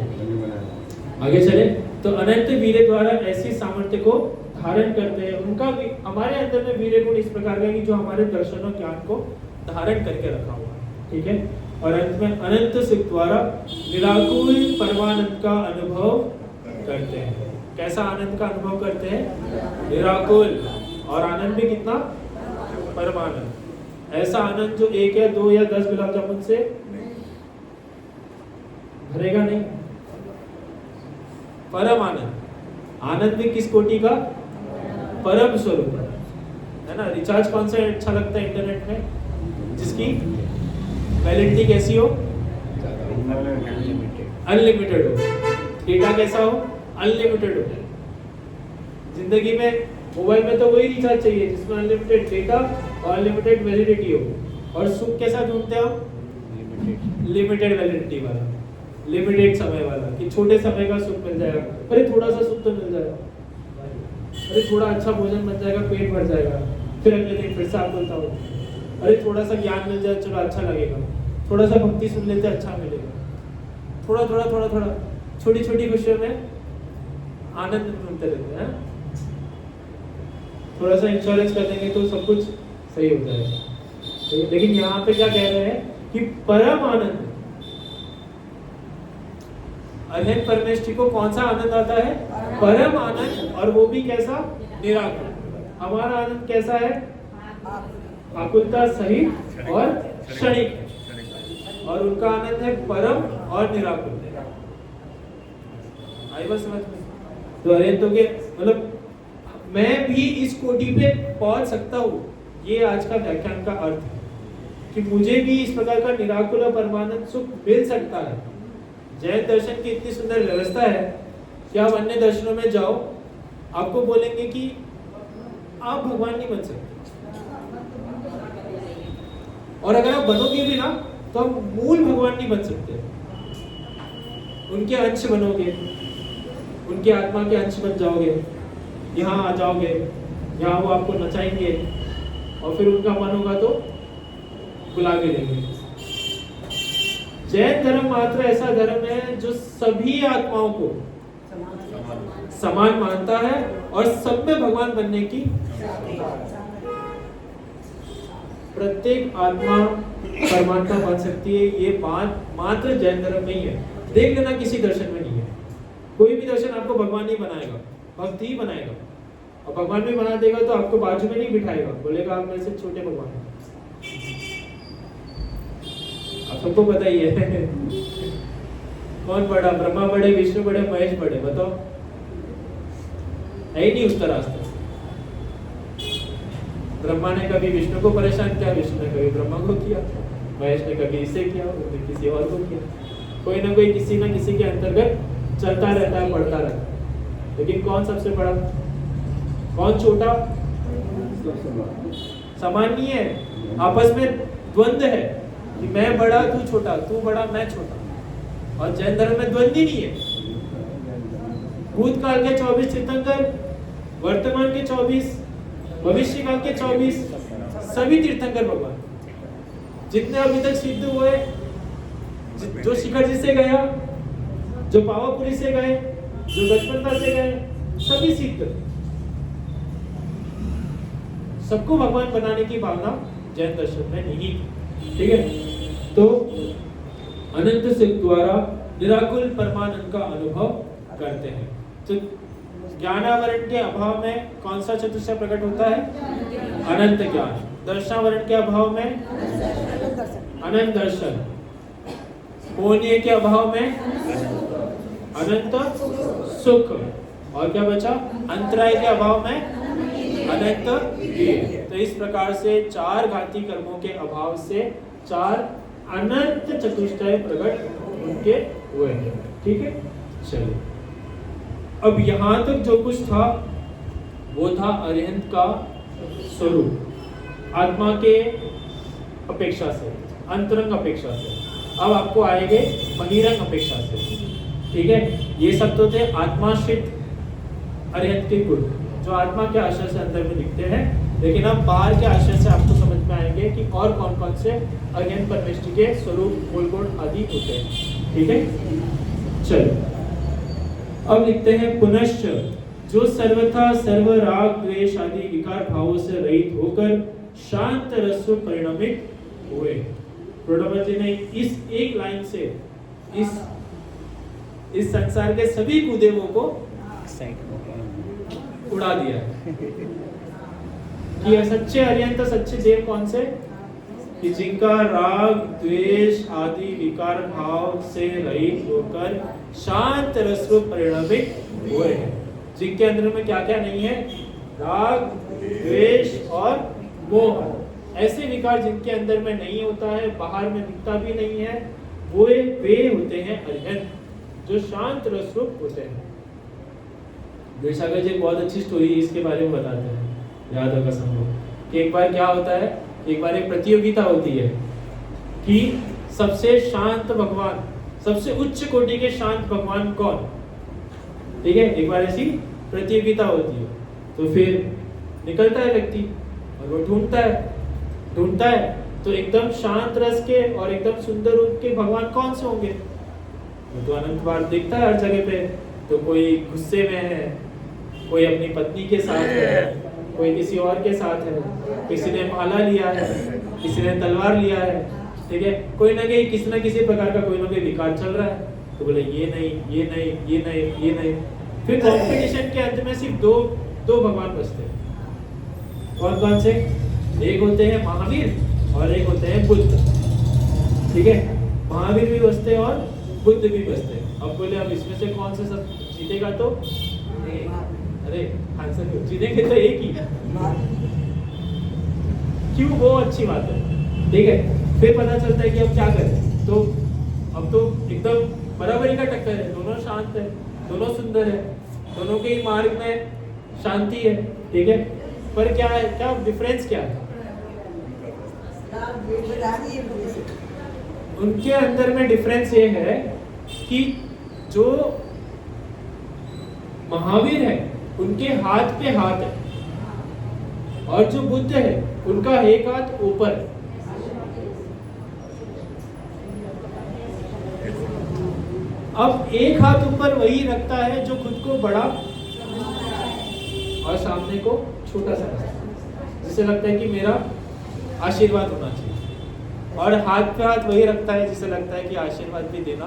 आगे चले। तो अनंत वीर्य द्वारा ऐसी सामर्थ्य को धारण करते हैं। उनका भी हमारे अंदर में वीर्य गुण इस प्रकार का है कि जो हमारे दर्शन और ज्ञान को धारण करके रखा हुआ है, ठीक है। और अंत में अनंत सुख द्वारा निराकुल परमानंद का अनुभव करते हैं। कैसा आनंद का अनुभव करते हैं? निराकुल। और आनंद भी कितना? परमानंद। ऐसा आनंद जो 1 या 2 या 10 गुलाब जामुन से भरेगा नहीं। परम आनंद। आनंद भी किस कोटि का? परम स्वरूप है ना। रिचार्ज कौन सा अच्छा लगता है इंटरनेट में? जिसकी वैलिडिटी कैसी हो? अनलिमिटेड हो। डेटा कैसा हो? अनलिमिटेड हो। जिंदगी में मोबाइल में तो वही रिचार्ज चाहिए जिसमें अनलिमिटेड डेटा और अनलिमिटेड वैलिडिटी हो। और सुख कैसा ढूंढते हो? लिमिटेड वैलिडिटी वाला, लिमिटेड समय वाला, कि छोटे समय का सुख मिल जाएगा। अरे थोड़ा सा सुख तो मिल जाएगा, अरे थोड़ा अच्छा भोजन बन जाएगा, पेट भर जाएगा, फिर अगले दिन फिर से आप बोलता हूँ अरे थोड़ा सा ज्ञान मिल जाए, चलो अच्छा लगेगा, थोड़ा सा भक्ति सुन लेते अच्छा मिलेगा। थोड़ा थोड़ा थोड़ा थोड़ा छोटी छोटी खुशियों में आनंद मिलते रहते हैं। थोड़ा सा इंश्योरेंस कर देंगे तो सब कुछ सही हो जाएगा। लेकिन यहाँ पे क्या कह रहे हैं कि परम आनंद, अनंत परमेश्वरी को कौन सा आनंद आता है? परम आनंद। और वो भी कैसा? निराकुल। हमारा आनंद कैसा है? आकुलता सहित और क्षणिक। और उनका आनंद है परम और निराकुल। आई बात समझ में? तो अरिहंतों के मतलब मैं भी इस कोटि पे पहुंच सकता हूँ, ये आज का व्याख्यान का अर्थ है कि मुझे भी इस प्रकार का निराकुल और परमानंद सुख मिल सकता है। जैन दर्शन की इतनी सुंदर व्यवस्था है कि आप अन्य दर्शनों में जाओ, आपको बोलेंगे कि आप भगवान नहीं बन सकते, और अगर आप बनोगे भी ना तो आप मूल भगवान नहीं बन सकते। उनके अंश बनोगे, उनके आत्मा के अंश बन जाओगे, यहाँ आ जाओगे, यहाँ वो आपको नचाएंगे और फिर उनका मन होगा तो बुला के देंगे। जैन धर्म मात्र ऐसा धर्म है जो सभी आत्माओं को समान मानता है और सब में भगवान बनने की, प्रत्येक आत्मा परमात्मा बन सकती है। ये बात मात्र जैन धर्म में ही है। देख लेना किसी दर्शन में नहीं है। कोई भी दर्शन आपको भगवान नहीं बनाएगा, भक्त ही बनाएगा। और भगवान भी बना देगा तो आपको बाजू में नहीं बिठाएगा, बोलेगा आप मेरे से छोटे भगवान हैं। आप सबको पता ही है कौन बड़ा? ब्रह्मा बड़े, विष्णु बड़े, महेश बड़े? बताओ, है ही नहीं उसका रास्ता। ब्रह्मा ने कभी विष्णु को परेशान किया, विष्णु ने कभी ब्रह्मा को किया, महेश ने कभी इसे किया, उसने किसी और को किया। कोई ना कोई किसी ना किसी के अंतर्गत चलता रहता है, बढ़ता रहता है। लेकिन कौन सबसे बड़ा, कौन छोटा? समान नहीं है, आपस में द्वंद्व है कि मैं बड़ा तू छोटा, तू बड़ा मैं छोटा। और जैन धर्म में द्वंद्व ही नहीं है। भूतकाल के 24 तीर्थंकर, वर्तमान के 24, भविष्य काल के 24, सभी तीर्थंकर भगवान। जितने अभी तक सिद्ध हुए, जो शिखर जी से गया, जो पावापुरी से गए, जो गजपंता से गए, सभी सिद्ध। सबको भगवान बनाने की भावना जैन दर्शन में नहीं। ठीक है, तो अनंत सुख द्वारा निराकुल परमानंद का अनुभव करते हैं। तो ज्ञानावरण के अभाव में कौन सा चतुष्टय प्रकट होता है? अनंत ज्ञान। दर्शनावरण के अभाव में अनंत दर्शन। मोहनीय के अभाव में अनंत सुख। और क्या बचा? अंतराय के अभाव में अनंत वीर्य। तो इस प्रकार से 4 घाती कर्मों के अभाव से 4 अनंत चतुष्टय प्रकट उनके हुए हैं। ठीक है, चलिए अब यहां तक जो कुछ था वो था अरिहंत का स्वरूप, आत्मा के अपेक्षा से, अंतरंग अपेक्षा से। अब आपको आएंगे बहिरंग अपेक्षा से। ठीक है, ये सब तो थे आत्माश्रित अरिहंत के गुण जो आत्मा के आश्रय से अंदर में दिखते हैं। लेकिन अब बाहर के आश्रय से आपको समझ में आएंगे कि और कौन कौन से अरिहंत परमेश्वरी के स्वरूप, मूल गुण आदि होते हैं। ठीक है, चलो अब लिखते हैं पुनश्च, जो सर्वथा सर्व राग द्वेष आदि विकार भावों से रहित होकर शांत रस परिणमित हुए। प्रोडोमस जी ने इस एक लाइन से इस संसार के सभी कुदेवों को उड़ा दिया कि सच्चे अरिहंत सच्चे देव कौन से, कि जिनका राग द्वेष आदि विकार भाव से रहित होकर शांत रस परिणमित हुए हैं। जिनके अंदर में क्या क्या नहीं है, राग द्वेष और मोह, ऐसे विकार जिनके अंदर में नहीं होता है, बाहर में दिखता भी नहीं है, वे होते हैं अरिहंत, जो शांत रस होते हैं। विवेकानंद जी बहुत अच्छी स्टोरी इसके बारे में बताते हैं, याद होगा सबको, कि एक बार क्या होता है, एक बार एक प्रतियोगिता होती है कि सबसे शांत भगवान, सबसे उच्च कोटि के शांत भगवान कौन, ठीक है, एक बार ऐसी प्रतियोगिता होती है। तो फिर निकलता है व्यक्ति और वो ढूंढता है तो एकदम शांत रस के और एकदम सुंदर रूप के भगवान कौन से होंगे। वो तो अनंत बार दिखता है हर जगह पे, तो कोई गुस्से में है, कोई अपनी पत्नी के साथ है, कोई किसी और के साथ है, किसी ने भाला लिया है, किसी ने तलवार लिया है, ठीक है, कोई ना कहीं किसी ना किसी प्रकार का कोई ना कोई विकार चल रहा है। तो बोले ये नहीं, ये नहीं, ये नहीं, ये नहीं। फिर कंपटीशन के अंत में सिर्फ दो भगवान बचते हैं। कौन कौन से? एक होते हैं महावीर और एक होते हैं बुद्ध, ठीक है, महावीर भी बचते हैं और बुद्ध भी बचते हैं। अब बोले अब इसमें से कौन से सब जीतेगा, तो अरे आंसर क्यों जीतेंगे, तो एक ही, क्यों, वो अच्छी बात है, ठीक है। फिर पता चलता है कि अब क्या करें, तो अब तो एकदम बराबरी का टक्कर है, दोनों शांत है, दोनों सुंदर है, दोनों के ही मार्ग में शांति है, ठीक है, पर क्या है, क्या डिफरेंस क्या है, उनके अंदर में डिफरेंस ये है कि जो महावीर है उनके हाथ पे हाथ है, और जो बुद्ध है उनका एक हाथ ऊपर है। अब एक हाथ ऊपर वही रखता है जो खुद को बड़ा और सामने को छोटा समझता है, जिसे लगता है कि मेरा आशीर्वाद होना चाहिए, और हाथ पे हाथ वही रखता है जिसे लगता है कि आशीर्वाद भी देना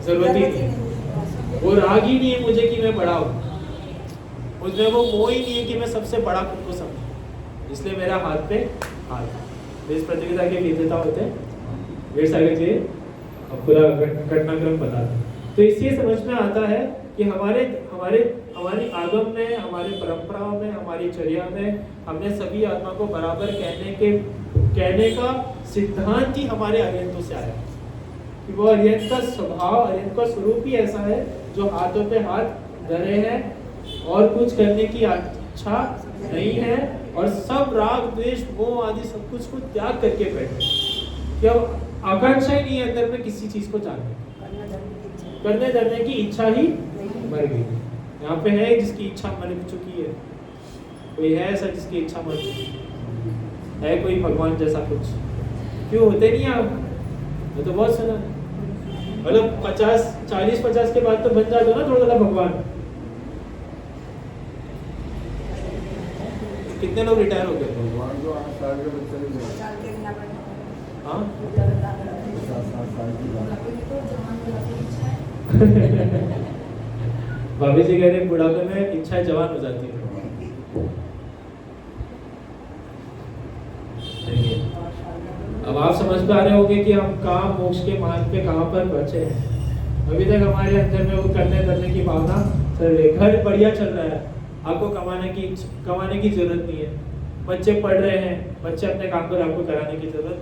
जरूरत ही नहीं, वो राग ही नहीं है मुझे कि मैं बड़ा हूँ, मुझमें वो मोह ही नहीं है कि मैं सबसे बड़ा खुद को समझूं, इसलिए मेरा हाथ पे हाथ। इस प्रतियोगिता के विजेता होते हैं वीर सागर जी, अब पूरा घटनाक्रम बताते हैं। तो इससे समझ में आता है कि हमारी आगम में, हमारी परंपराओं में, हमारी चर्या में हमने सभी आत्मा को बराबर कहने का सिद्धांत ही हमारे अरिहंतों से आया, कि वो अरिहंत का स्वभाव, अरिहंत का स्वरूप ही ऐसा है जो हाथों पे हाथ धरे हैं और कुछ करने की इच्छा नहीं है, और सब राग द्वेष मोह आदि सब कुछ को त्याग करके बैठे, क्या आकांक्षा ही नहीं है अंदर में किसी चीज को जानने, करने धरने की इच्छा ही मर गई। यहाँ पे है जिसकी इच्छा मर चुकी है, कोई है ऐसा जिसकी इच्छा मर चुकी है कोई भगवान जैसा कुछ, क्यों होते नहीं आप, मैं तो बहुत सुना, मतलब 40-50 के बाद तो बन जाते हो ना थोड़ा थोड़ा भगवान। कितने लोग रिटायर हो गए? भगवान तो 8 साल के बच्चे भी नहीं। हाँ भाभी जी कह रहे बुढ़ापे में इच्छा जवान हो जाती है। अब आप समझ पा रहे होंगे कि हम कहाँ मोक्ष के मार्ग पे कहाँ पर बचे हैं। अभी तक हमारे अंदर में वो करने की भावना चल रही है, घर बढ़िया चल रहा है, आपको कमाने की जरूरत नहीं है, बच्चे पढ़ रहे हैं, बच्चे अपने काम पर आपको कराने की जरूरत,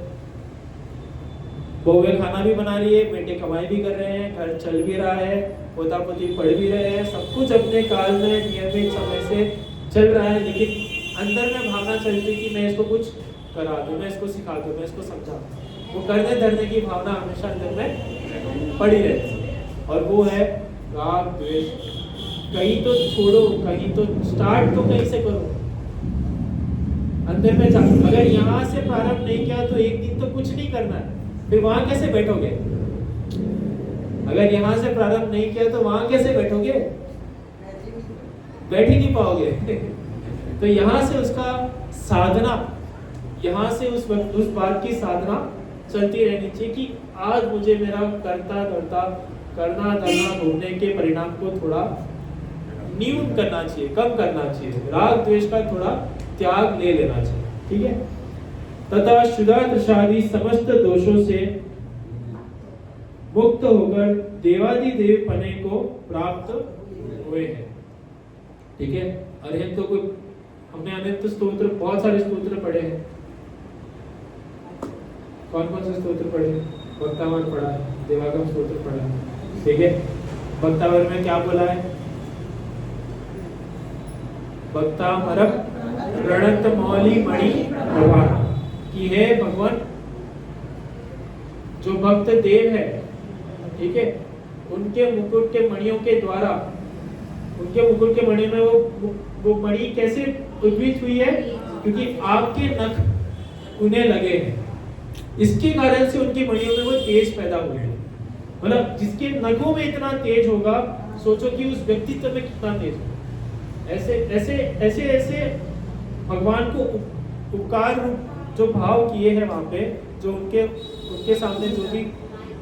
बहुएं खाना भी बना रही है, बेटे कमाई भी कर रहे हैं, घर चल भी रहा है, पोता पोती पढ़ भी रहे हैं, सब कुछ अपने काल में नियमित समय से चल रहा है, लेकिन अंदर में भावना चलती है कि मैं इसको कुछ करा दूं, मैं इसको सिखा दूं, मैं इसको समझा, वो करने धरने की भावना हमेशा अंदर में पड़ी रहती है, और वो है राग द्वेष। कहीं तो छोड़ो, कहीं तो स्टार्ट तो कहीं से करो, अंदर में जा, अगर यहाँ से प्रारंभ नहीं किया तो एक दिन तो कुछ नहीं करना है, फिर वहां कैसे बैठोगे? अगर यहाँ से प्रारंभ नहीं किया तो वहां कैसे बैठोगे? बैठ ही नहीं पाओगे। तो यहाँ से उसका साधना, यहाँ से उस बात की साधना चलती रहनी चाहिए कि आज मुझे मेरा करना धरना भोगने के परिणाम को थोड़ा न्यून करना चाहिए, कम करना चाहिए, राग द्वेष का थोड़ा त्याग ले लेना चाहिए। ठीक है। तथा शुदा दशादि समस्त दोषों से मुक्त होकर देवादिदेव पने को प्राप्त हुए हैं। ठीक है। अरिहंत तो कोई, हमने अनंत स्तोत्र, बहुत सारे स्तोत्र पढ़े हैं। कौन कौन से स्तोत्र पढ़े? भक्तावर पढ़ा है, देवागम स्तोत्र पढ़ा है। ठीक है। भक्तावर में क्या बोला है? भक्तामरक प्रणत मौली मणि प्रभात की है भगवान, जो भक्त देव है, ठीक है, उनके मुकुट के मणियों के द्वारा, उनके मुकुट के मणि में वो मणि कैसे उद्भित हुई है? क्योंकि आपके नख उन्हें लगे हैं, इसके कारण से उनकी मणियों में वो तेज पैदा हुए हैं। मतलब जिसके नखों में इतना तेज होगा, सोचो कि उस व्यक्तित्व में कितना तेज होगा। ऐसे ऐसे ऐसे ऐसे भगवान को उपकार जो भाव किए हैं वहां पे, जो उनके सामने जो भी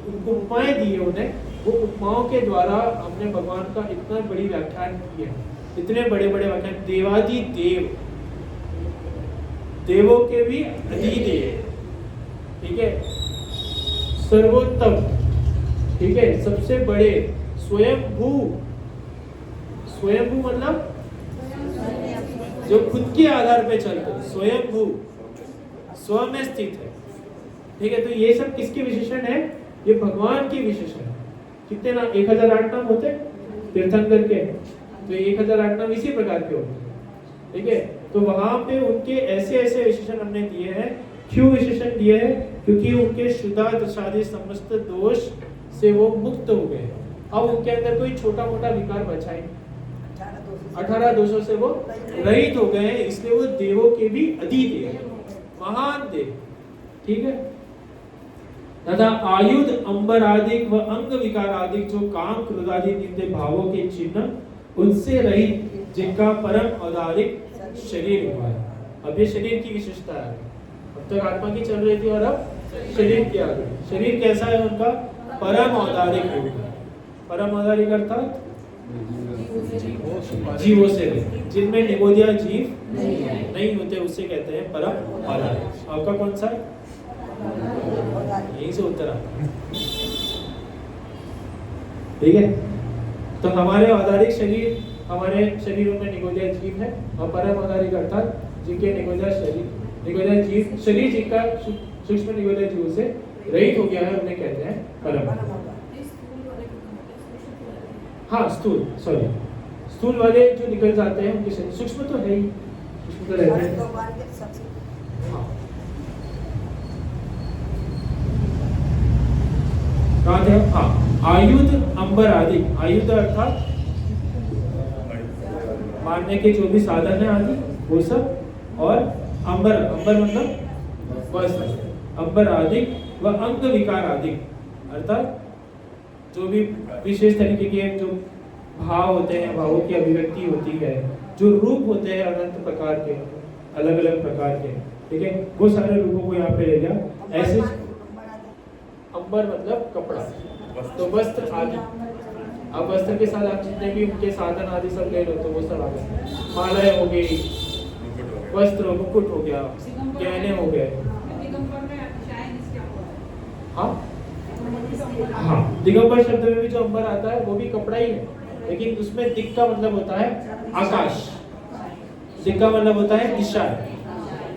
उनको उपमाएं दी है उन्हें, वो उपमाओं के द्वारा हमने भगवान का इतना बड़ी व्याख्यान किया, इतने बड़े बड़े व्याख्यान। देवादि देव, देवों के भी अधिदेव, ठीक है, सर्वोत्तम, ठीक है, सबसे बड़े, स्वयंभू। स्वयंभू मतलब जो खुद के आधार पे चलते, स्वयंभू, स्व में स्थित है। ठीक है। तो ये सब किसके विशेषण है? ये भगवान के विशेषण है। कितने नाम? 1008 नाम होते तीर्थंकर के, तो 1008 नाम इसी प्रकार के होते। ठीक है। तो वहां पे उनके ऐसे ऐसे विशेषण हमने दिए हैं। क्यों विशेषण दिए हैं? क्योंकि उनके शुदा दशादि समस्त दोष से वो मुक्त हो गए। अब उनके अंदर कोई छोटा मोटा विकार बचा ही, 18 दोषों से वो रहित हो गए, इसलिए वो देवों के भी अधिदेव, महान देव। ठीक है। तथा आयुध अंबर आदि व अंग विकार आदि जो काम क्रोध आदि नित्य भावों के चिन्ह, उनसे रहित, जिनका परम औदारिक शरीर हुआ है। अब ये शरीर की विशेषता है। अब तक आत्मा की चल रही थी और अब शरीर की आ गई। शरीर कैसा है उनका? परम औदारिक है। परम औदारिक अर्थात जीवों से रहित, जिनमें निगोदिया जीव नहीं होते, उसे कहते हैं परम औदारिक। आपका कौन सा है? यही से उत्तर आता है। ठीक है। तो हमारे औदारिक शरीर, हमारे शरीरों में निगोदिया जीव है, और परम औदारिक अर्थात जिनके निगोदिया जीव शरीर जिनका सूक्ष्म निगोदिया जीव से रहित हो गया है, उन्हें कहते हैं परम। हाँ, स्थूल वाले जो निकल जाते हैं उनके शरीर, सूक्ष्म तो है ही, सूक्ष्म तो रहते हैं। हाँ, आयुध अंबर आदि, आयुध अर्थात मारने के जो भी साधन है आदि वो सब, और अंबर, अंबर मतलब वस्त्र, अंबर आदि व अंग विकार आदि अर्थात जो भी विशेष तरीके के जो भाव होते हैं, भावों की अभिव्यक्ति होती है, जो रूप होते हैं अनंत प्रकार के, अलग अलग प्रकार के। ठीक है। वो सारे रूपों को यहाँ पे ले लिया। ऐसे अंबर मतलब कपड़ा, तो वस्त्र आदि। अब वस्त्र के साथ आप जितने भी उनके साधन आदि सब ले लो, तो वो सब आ गए। मालाएं हो गई, वस्त्र, मुकुट हो गया, गहने हो गए। हाँ, दिगंबर शब्द में भी जो अंबर आता है वो भी कपड़ा ही है, लेकिन उसमें दिक् का मतलब होता है आकाश, दिक् का मतलब होता है दिशा।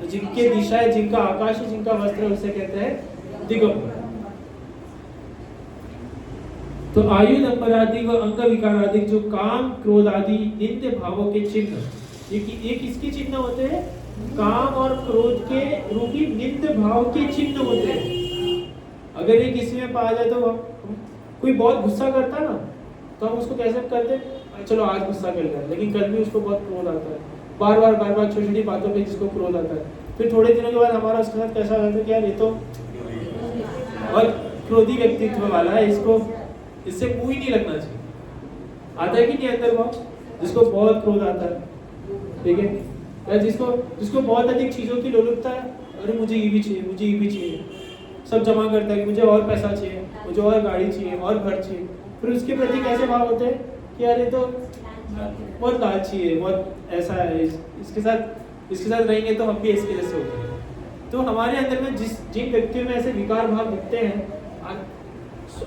तो जिनके दिशा है, जिनका आकाश है, जिनका वस्त्र है, उसे कहते हैं दिगंबर। तो आयुध अंबर आदि व अंग विकार आदि जो काम क्रोध आदि नित्य भावों के चिन्ह, ये किसके चिन्ह होते हैं? काम और क्रोध के रूपी नित्य भाव के चिन्ह होते हैं। अगर ये किसी में पाया जाए तो कोई बहुत गुस्सा करता ना, तो हम उसको कैसे करते? चलो आज गुस्सा कर लिया, लेकिन कल भी उसको बहुत क्रोध आता है, बार बार छोटी छोटी बातों पे जिसको क्रोध आता है। फिर थोड़े दिनों के बाद हमारा उसके साथ कैसा होता है कि यार ये तो बहुत क्रोधी व्यक्तित्व वाला है, इससे मुंह ही नहीं लगना चाहिए। आता है कि नहीं अंदर भाव? जिसको बहुत क्रोध आता है, ठीक है, या जिसको बहुत अधिक चीजों की लोलुपता है, अरे मुझे ये भी चाहिए, मुझे ये भी चाहिए, सब जमा करता है कि मुझे और पैसा चाहिए, मुझे और गाड़ी चाहिए, और घर चाहिए। फिर उसके प्रति कैसे भाव होते हैं कि अरे तो बहुत लालची है, बहुत ऐसा है, इसके साथ रहेंगे तो हम भी इसके जैसे होते हैं। तो हमारे अंदर में जिन व्यक्तियों में ऐसे विकार भाव दिखते हैं,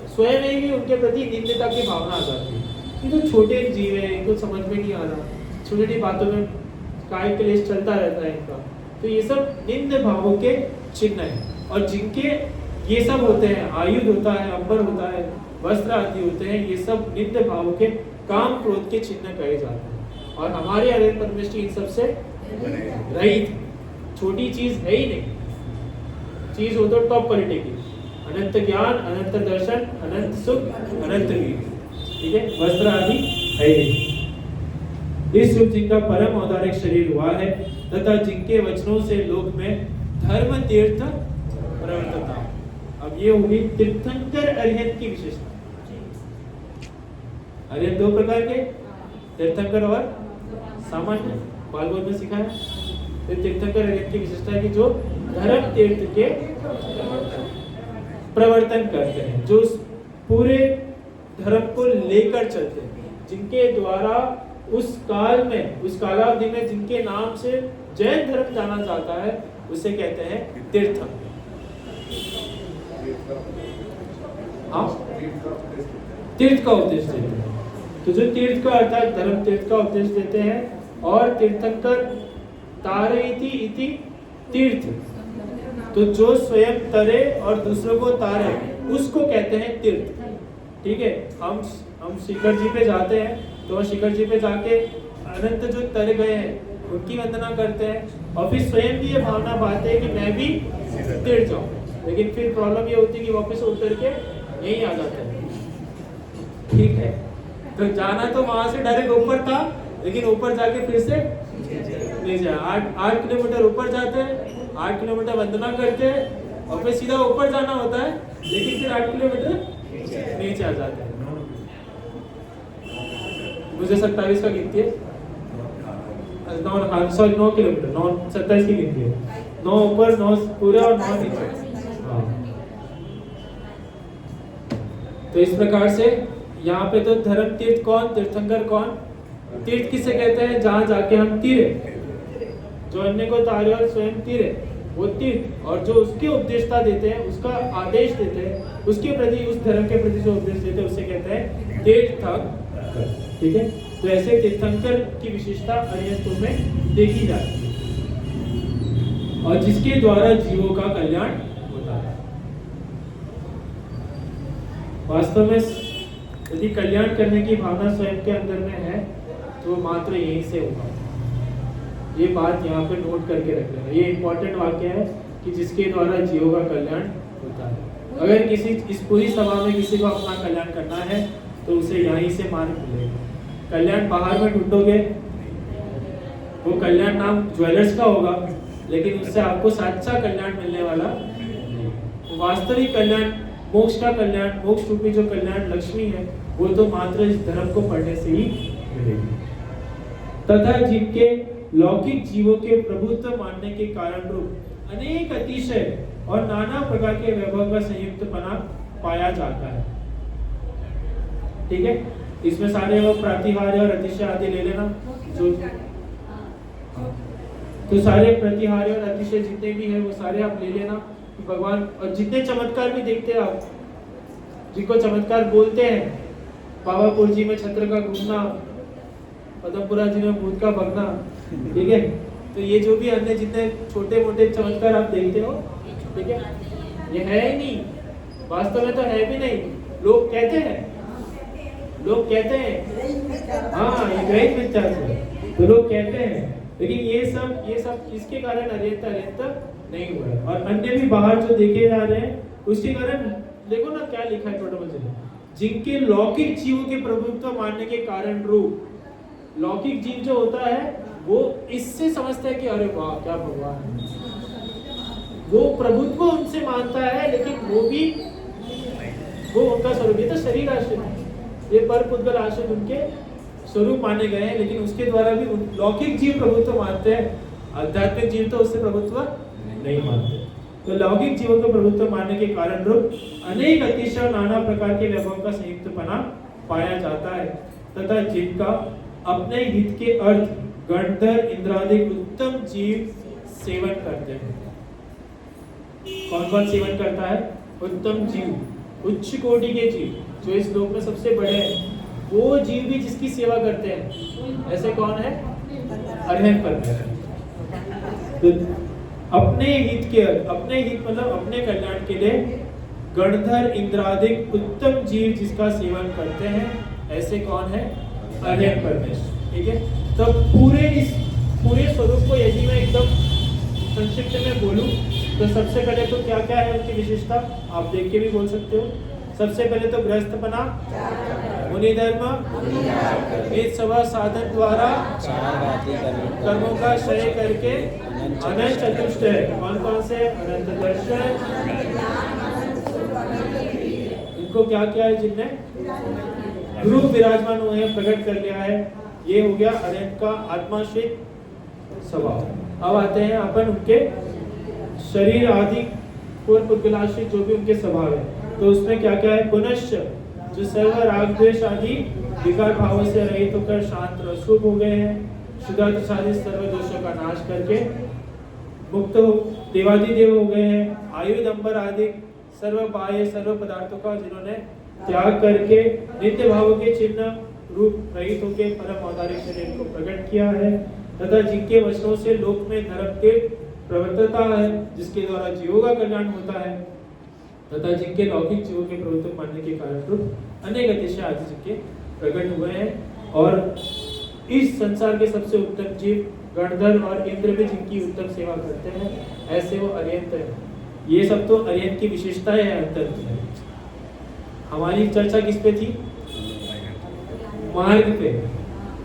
स्वयं ही उनके प्रति निंदता की भावना आ जाती है। ये तो छोटे जीव है, इनको समझ में नहीं आ रहा, छोटी छोटी बातों में काय क्लेश चलता रहता है इनका। तो ये सब निंद भावों के चिन्ह है। और जिनके ये सब होते हैं, आयुध होता है, अंबर होता है, वस्त्र आदि होते हैं, ये सब निंद भावों के काम क्रोध के चिन्ह कहे जाते हैं। और हमारे अरविंद परमेष्ठी इन सबसे रहित, छोटी चीज है ही नहीं। चीज हो तो टॉप क्वालिटी की, अनंत ज्ञान, अनंत दर्शन, अनंत सुख, अनंत वीर, ठीक है, वस्त्र आदि है ही। इस रूप जिनका परम औदारिक शरीर हुआ है तथा जिनके वचनों से लोक में धर्म तीर्थ प्रवर्तता। अब ये होगी तीर्थंकर अरिहंत की विशेषता। अरिहंत दो प्रकार के, तीर्थंकर और सामान्य, बालगोद में सिखाया। तो तीर्थंकर अरिहंत की विशेषता है कि जो धर्म तीर्थ के प्रवर्तन करते हैं, जो पूरे धर्म को लेकर चलते हैं, जिनके द्वारा उस काल में, उस कालावधि में जिनके नाम से जैन धर्म जाना जाता है, उसे कहते हैं तीर्थंकर। हाँ, तीर्थ का उपदेश देते हैं। तो जो तीर्थ का अर्थात धर्म तीर्थ का उपदेश देते हैं, और तीर्थंकर तारयति इति तीर्थ, तो जो स्वयं तरे और दूसरों को तारे, उसको कहते हैं तीर्थ, ठीक है। हम शिखर जी पे जाते हैं तो शिखर जी पे जाके अनंत जो तर गए हैं उनकी वंदना करते हैं, और फिर स्वयं भी ये भावना पाते हैं कि मैं भी तीर्थ जाऊं। लेकिन फिर प्रॉब्लम ये होती है कि वापस उतर के यहीं आ जाते हैं, ठीक है। तो जाना तो वहां से डायरेक्ट ऊपर था, लेकिन ऊपर जाके फिर से नीचे 8 किलोमीटर ऊपर जाते हैं, 8 किलोमीटर वंदना करते हैं, और फिर सीधा ऊपर जाना होता है, लेकिन फिर 8 किलोमीटर नीचे आ जाते हैं। मुझे 27 का गिनती है, 9 किलोमीटर, 27 की गिनती है, 9 ऊपर, 9 पूरे और 9 नीचे। हाँ। तो इस प्रकार से यहाँ पे तो धर्म तीर्थ कौन, तीर्थंकर कौन, तीर्थ किसे कहते हैं? जहाँ जाके हम तीरे, जो अन्य को तारे और स्वयं तीरे, वो तीर्थ। और जो उसकी उपदेशता देते हैं, उसका आदेश देते हैं, उसके प्रति, उस धर्म के प्रति जो उपदेश देते हैं, उसे कहते हैं तीर्थंकर, ठीक है। तो ऐसे तीर्थंकर की विशेषता अरिहंतों में देखी जाती है, और जिसके द्वारा जीवों का कल्याण होता है। वास्तव में यदि कल्याण करने की भावना स्वयं के अंदर में है, तो मात्र यहीं से होगा। ये बात यहाँ पे नोट करके रख लेना, ये इंपॉर्टेंट वाक्य है कि जिसके द्वारा जीवों का कल्याण होता है। अगर किसी इस पूरी सभा में किसी को अपना कल्याण करना है, तो उसे यहीं से मार्ग मिलेगा। कल्याण बाहर में ढूंढोगे, वो कल्याण नाम ज्वेलर्स का होगा, लेकिन उससे आपको सच्चा कल्याण मिलने वाला नहीं। वास्तविक कल्याण, मोक्ष का कल्याण, मोक्ष रूपी जो कल्याण लक्ष्मी है, वो तो मात्र इस धर्म को पढ़ने से ही मिलेगी। तथा जिनके लौकिक जीवों के प्रभुत्व मानने के कारण रूप अनेक अतिशय और नाना प्रकार के वैभव का संयुक्तपना पाया जाता है, ठीक है। इसमें सारे वो प्रतिहार्य और अतिशय आदि ले लेना, जो तो सारे प्रतिहार्य और अतिशय जितने भी हैं वो सारे आप ले लेना कि भगवान, और जितने चमत्कार भी देखते हैं आप, जिनको चमत्कार बोलते हैं, पावापुर जी में छत्र का घूमना, पदमपुरा जी में भूत का भगना, ठीक है। तो ये जो भी अन्य जितने छोटे मोटे चमत्कार आप देखते हो, ठीक है, ये है ही नहीं, वास्तव में तो है भी नहीं। लोग कहते हैं, हाँ, ये ग्रहित विचार से तो लोग कहते हैं, लेकिन ये सब इसके कारण अरिहंत नहीं हुआ है। और अन्य भी बाहर जो देखे जा रहे हैं, उसके कारण देखो ना क्या लिखा है टोटल में, जिनके लौकिक जीवों के प्रभुत्व मानने के कारण रूप। लौकिक जीव जो होता है वो इससे समझता है कि अरे वाह क्या भगवान है, वो प्रभुत्व उनसे मानता है, लेकिन वो भी वो उनका स्वरूप, ये तो शरीर आश्रित है, ये पर पुद्गल आश्रित उनके स्वरूप माने गए हैं, लेकिन उसके द्वारा भी लौकिक जीव प्रभुत्व मानते हैं, आध्यात्मिक जीव तो उससे प्रभुत्व नहीं मानते। तो लौकिक जीवों को प्रभुत्व मानने के कारण रूप अनेक अतिशय नाना प्रकार के वैभवों का संयुक्तपना पाया जाता है, तथा जिनका अपने हित के अर्थ गणधर इंद्रादिक उत्तम जीव सेवन करते हैं। कौन कौन सेवन करता है? उत्तम जीव, उच्च कोटि के जीव, जो इस लोक में सबसे बड़े हैं, वो जीव भी जिसकी सेवा करते हैं। ऐसे कौन है? अरहंत परमेश्वर। तो अपने हित के, अपने हित मतलब अपने कल्याण के लिए गणधर इंद्रादिक उत्तम जीव जिसका सेवन करते हैं, ऐसे कौन है? अरहंत परमेश्वर। ठीक है, तो पूरे स्वरूप को यदि मैं एकदम संक्षिप्त में बोलूं तो सबसे पहले तो क्या क्या है उनकी विशेषता, आप देख के भी बोल सकते हो। सबसे पहले तो गृहस्थपना, मुनि धर्म, एक सभा साधन द्वारा कर्मों का क्षय करके अनंत चतुष्टय। कौन कौन से? अनंत दर्शन। इनको क्या क्या है? जिनने ध्रुव विराजमान हुए हैं, प्रकट कर लिया है। ये हो गया अरहंत का आत्माश्रित स्वभाव। अब आते हैं अपन उनके शरीर आदि पूर्व पुद्गलाश्रित जो भी उनके स्वभाव है, तो उसमें क्या क्या है? पुनश्च जो सर्व राग द्वेष आदि विकार भावों से रहित होकर शांत रसूप हो गए हैं, शुद्धार्थ साधित सर्व दोषों का नाश करके मुक्त हो देवादिदेव हो गए हैं। आयु दंबर आदि सर्व बाह्य सर्व पदार्थों का जिन्होंने त्याग करके नित्य भाव के चिन्ह रूप रहित होकर परम औदारिक शरीर को प्रकट किया है, तथा जिनके वचनों से लोक में धर्म के प्रवर्तता है, जिसके द्वारा जीवों का कल्याण होता है, तथा जिनके लौकिक जीवों के प्रवृत्ति मानने के कारण रूप अनेक अतिशय आदि जिनके प्रकट हुए हैं। और इस संसार के सबसे उत्तम जीव गणधर और इंद्र भी जिनकी उत्तम सेवा करते हैं, ऐसे वो अरहंत है। ये सब तो अरहंत की विशेषताएं हैं अंतर में। हमारी चर्चा किस पे थी? मार्ग पे,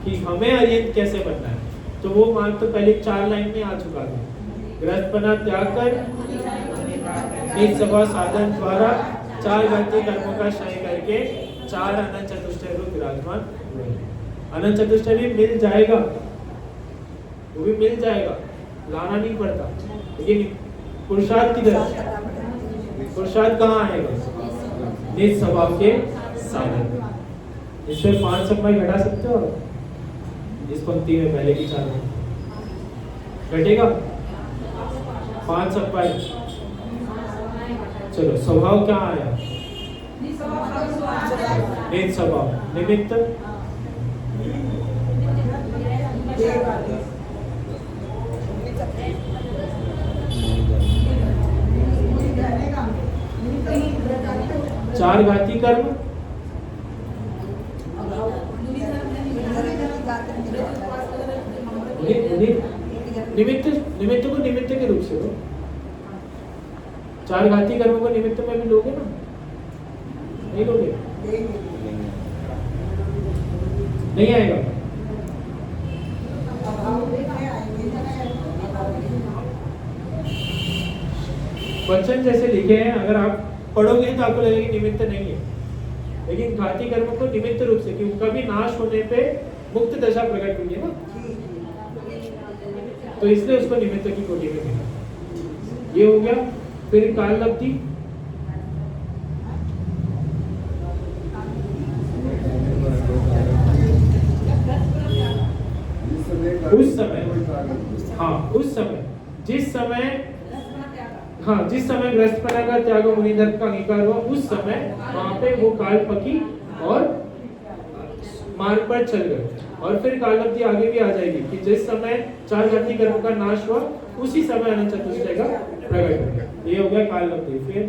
कि हमें अरहंत कैसे बनना है। तो वो मार्ग तो पहले 4 लाइन में आ चुका था। गृहस्थपना त्याग कर एक सभा साधन द्वारा 4 घाती कर्मों का क्षय करके 4 अनंत चतुष्टय रूप विराजमान हुए। अनंत चतुष्टय भी मिल जाएगा, वो भी मिल जाएगा, लाना नहीं पड़ता। लेकिन पुरुषार्थ किधर? पुरुषार्थ कहाँ आएगा? निज स्वभाव के साधन। इसमें 5 समय घटा सकते हो इस पंक्ति में, पहले की 4 घटेगा 5 सप्ताह। चलो, स्वभाव क्या आया? निज स्वभाव। निमित्त चार घाती कर्म, निमित्त को निमित्त के रूप से लो। 4 घाती कर्मों को निमित्त में भी लोगे ना? नहीं लोगे? नहीं आएगा। वचन जैसे लिखे हैं, अगर आप पढ़ोगे तो आपको लगेगा निमित्त नहीं है, लेकिन घाती कर्मों को निमित्त रूप से, कि उनका भी नाश होने पे मुक्त दशा प्रकट हुई है ना, तो इसलिए उसको निमित्त की कोटि में देखा। ये हो गया। फिर काल लब्धि, उस समय, हाँ उस समय, जिस समय गृहस्थपना का त्याग मुनि धर्म का अंगीकार हुआ, उस समय वहां पे वो काल पकी और मार्ग पर चल गए। और फिर कालब्धि आगे भी आ जाएगी कि जिस समय 4 घाती कर्मों का नाश हुआ, उसी समय अनंत चतुष्टय का प्रकट हो गया। ये हो गया कालब्धि। फिर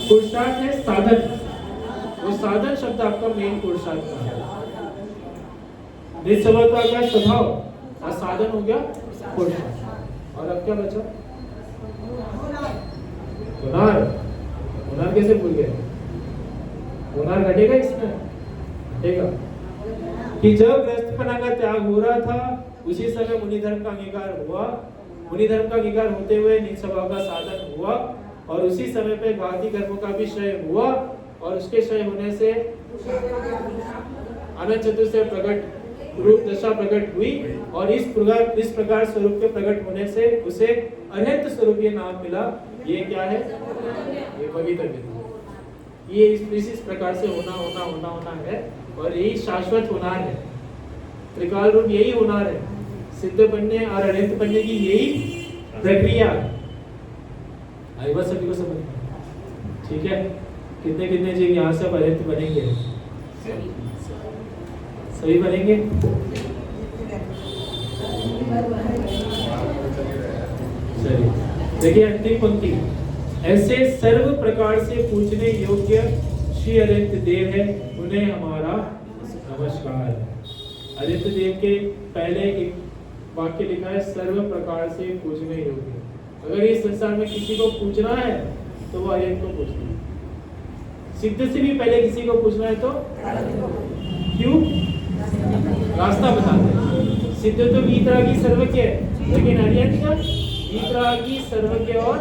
पुरुषार्थ है साधन। वो साधन शब्द आपका मेन पुरुषार्थ का है। निस्वभाव का क्या स्वभाव, और साधन हो गया पुरुषार्थ। और अब क्या बचा? हुनर। हुनर कैसे भूल गए? हुनर घटेगा इसमें, घटेगा कि जब गृहस्थपना का त्याग हो रहा था, उसी समय मुनि धर्म का अंगीकार हुआ। मुनि धर्म का अंगीकार होते हुए निज स्वभाव का साधन हुआ, और उसी समय पे घाती कर्मों का भी क्षय हुआ और उसके क्षय होने से अनंत चतुर्थी प्रकट रूप दशा प्रकट हुई और इस प्रकार स्वरूप के प्रकट होने से उसे अनंत स्वरूप ये नाम मिला। ये क्या है? ये पवित्र विधि। ये इस प्रकार से होना है और यही शाश्वत होनार है। त्रिकाल रूप यही होनार है। सिद्ध बनने और अनंत बनने की यही प्रक्रिया है। आई बात सभी को समझ में? ठीक है। कितने कितने जीव यहाँ से अनंत बनेंगे? सही बनेंगे? चलिए देखिए अंतिम पंक्ति। ऐसे सर्व प्रकार से पूजने योग्य श्री अनंत देव है, उन्हें हमारा नमस्कार है। अनंत देव के पहले एक वाक्य लिखा है सर्व प्रकार से पूजने योग्य। अगर इस संसार में किसी को पूजना है तो वो अनंत को पूजना है। सिद्ध से भी पहले किसी को पूछना है तो क्यों? रास्ता बताते हैं। सिद्ध तो वीतरागी सर्वज्ञ है, लेकिन अनंत का वीतरागी सर्वज्ञ और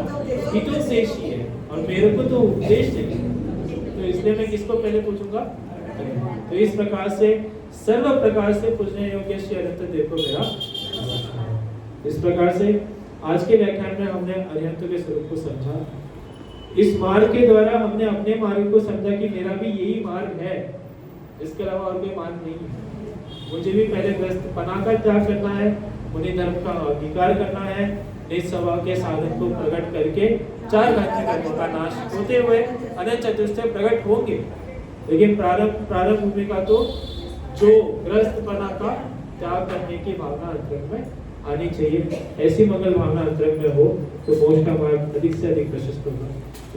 हितोपदेशी है और मेरे को तो उपदेश चाहिए, तो इसलिए मैं किसको पहले पूछूंगा? तो इस प्रकार से सर्व प्रकार से पूजने योग्य श्री अनंत देव को मेरा नमस्कार। इस प्रकार से आज के व्याख्यान में हमने अनंत के स्वरूप को समझा। इस मार्ग के द्वारा हमने अपने मार्ग को समझा कि मेरा भी यही मार्ग है, इसके अलावा और कोई मार्ग नहीं है। मुझे भी पहले ग्रस्त पना का त्याग करना है, उन्हें धर्म का अंगीकार करना है, निस्वभाव के साधन को प्रकट करके चार घाती कर्मों का नाश होते हुए अनंत चतुर्थी प्रकट होंगे। लेकिन प्रारंभ भूमिका तो जो ग्रस्तपना का त्याग करने की भावना अंतरंग में आनी चाहिए। ऐसी मंगल भावना अंतरंग में हो तो मोक्ष का मार्ग अधिक से अधिक प्रशस्त होगा।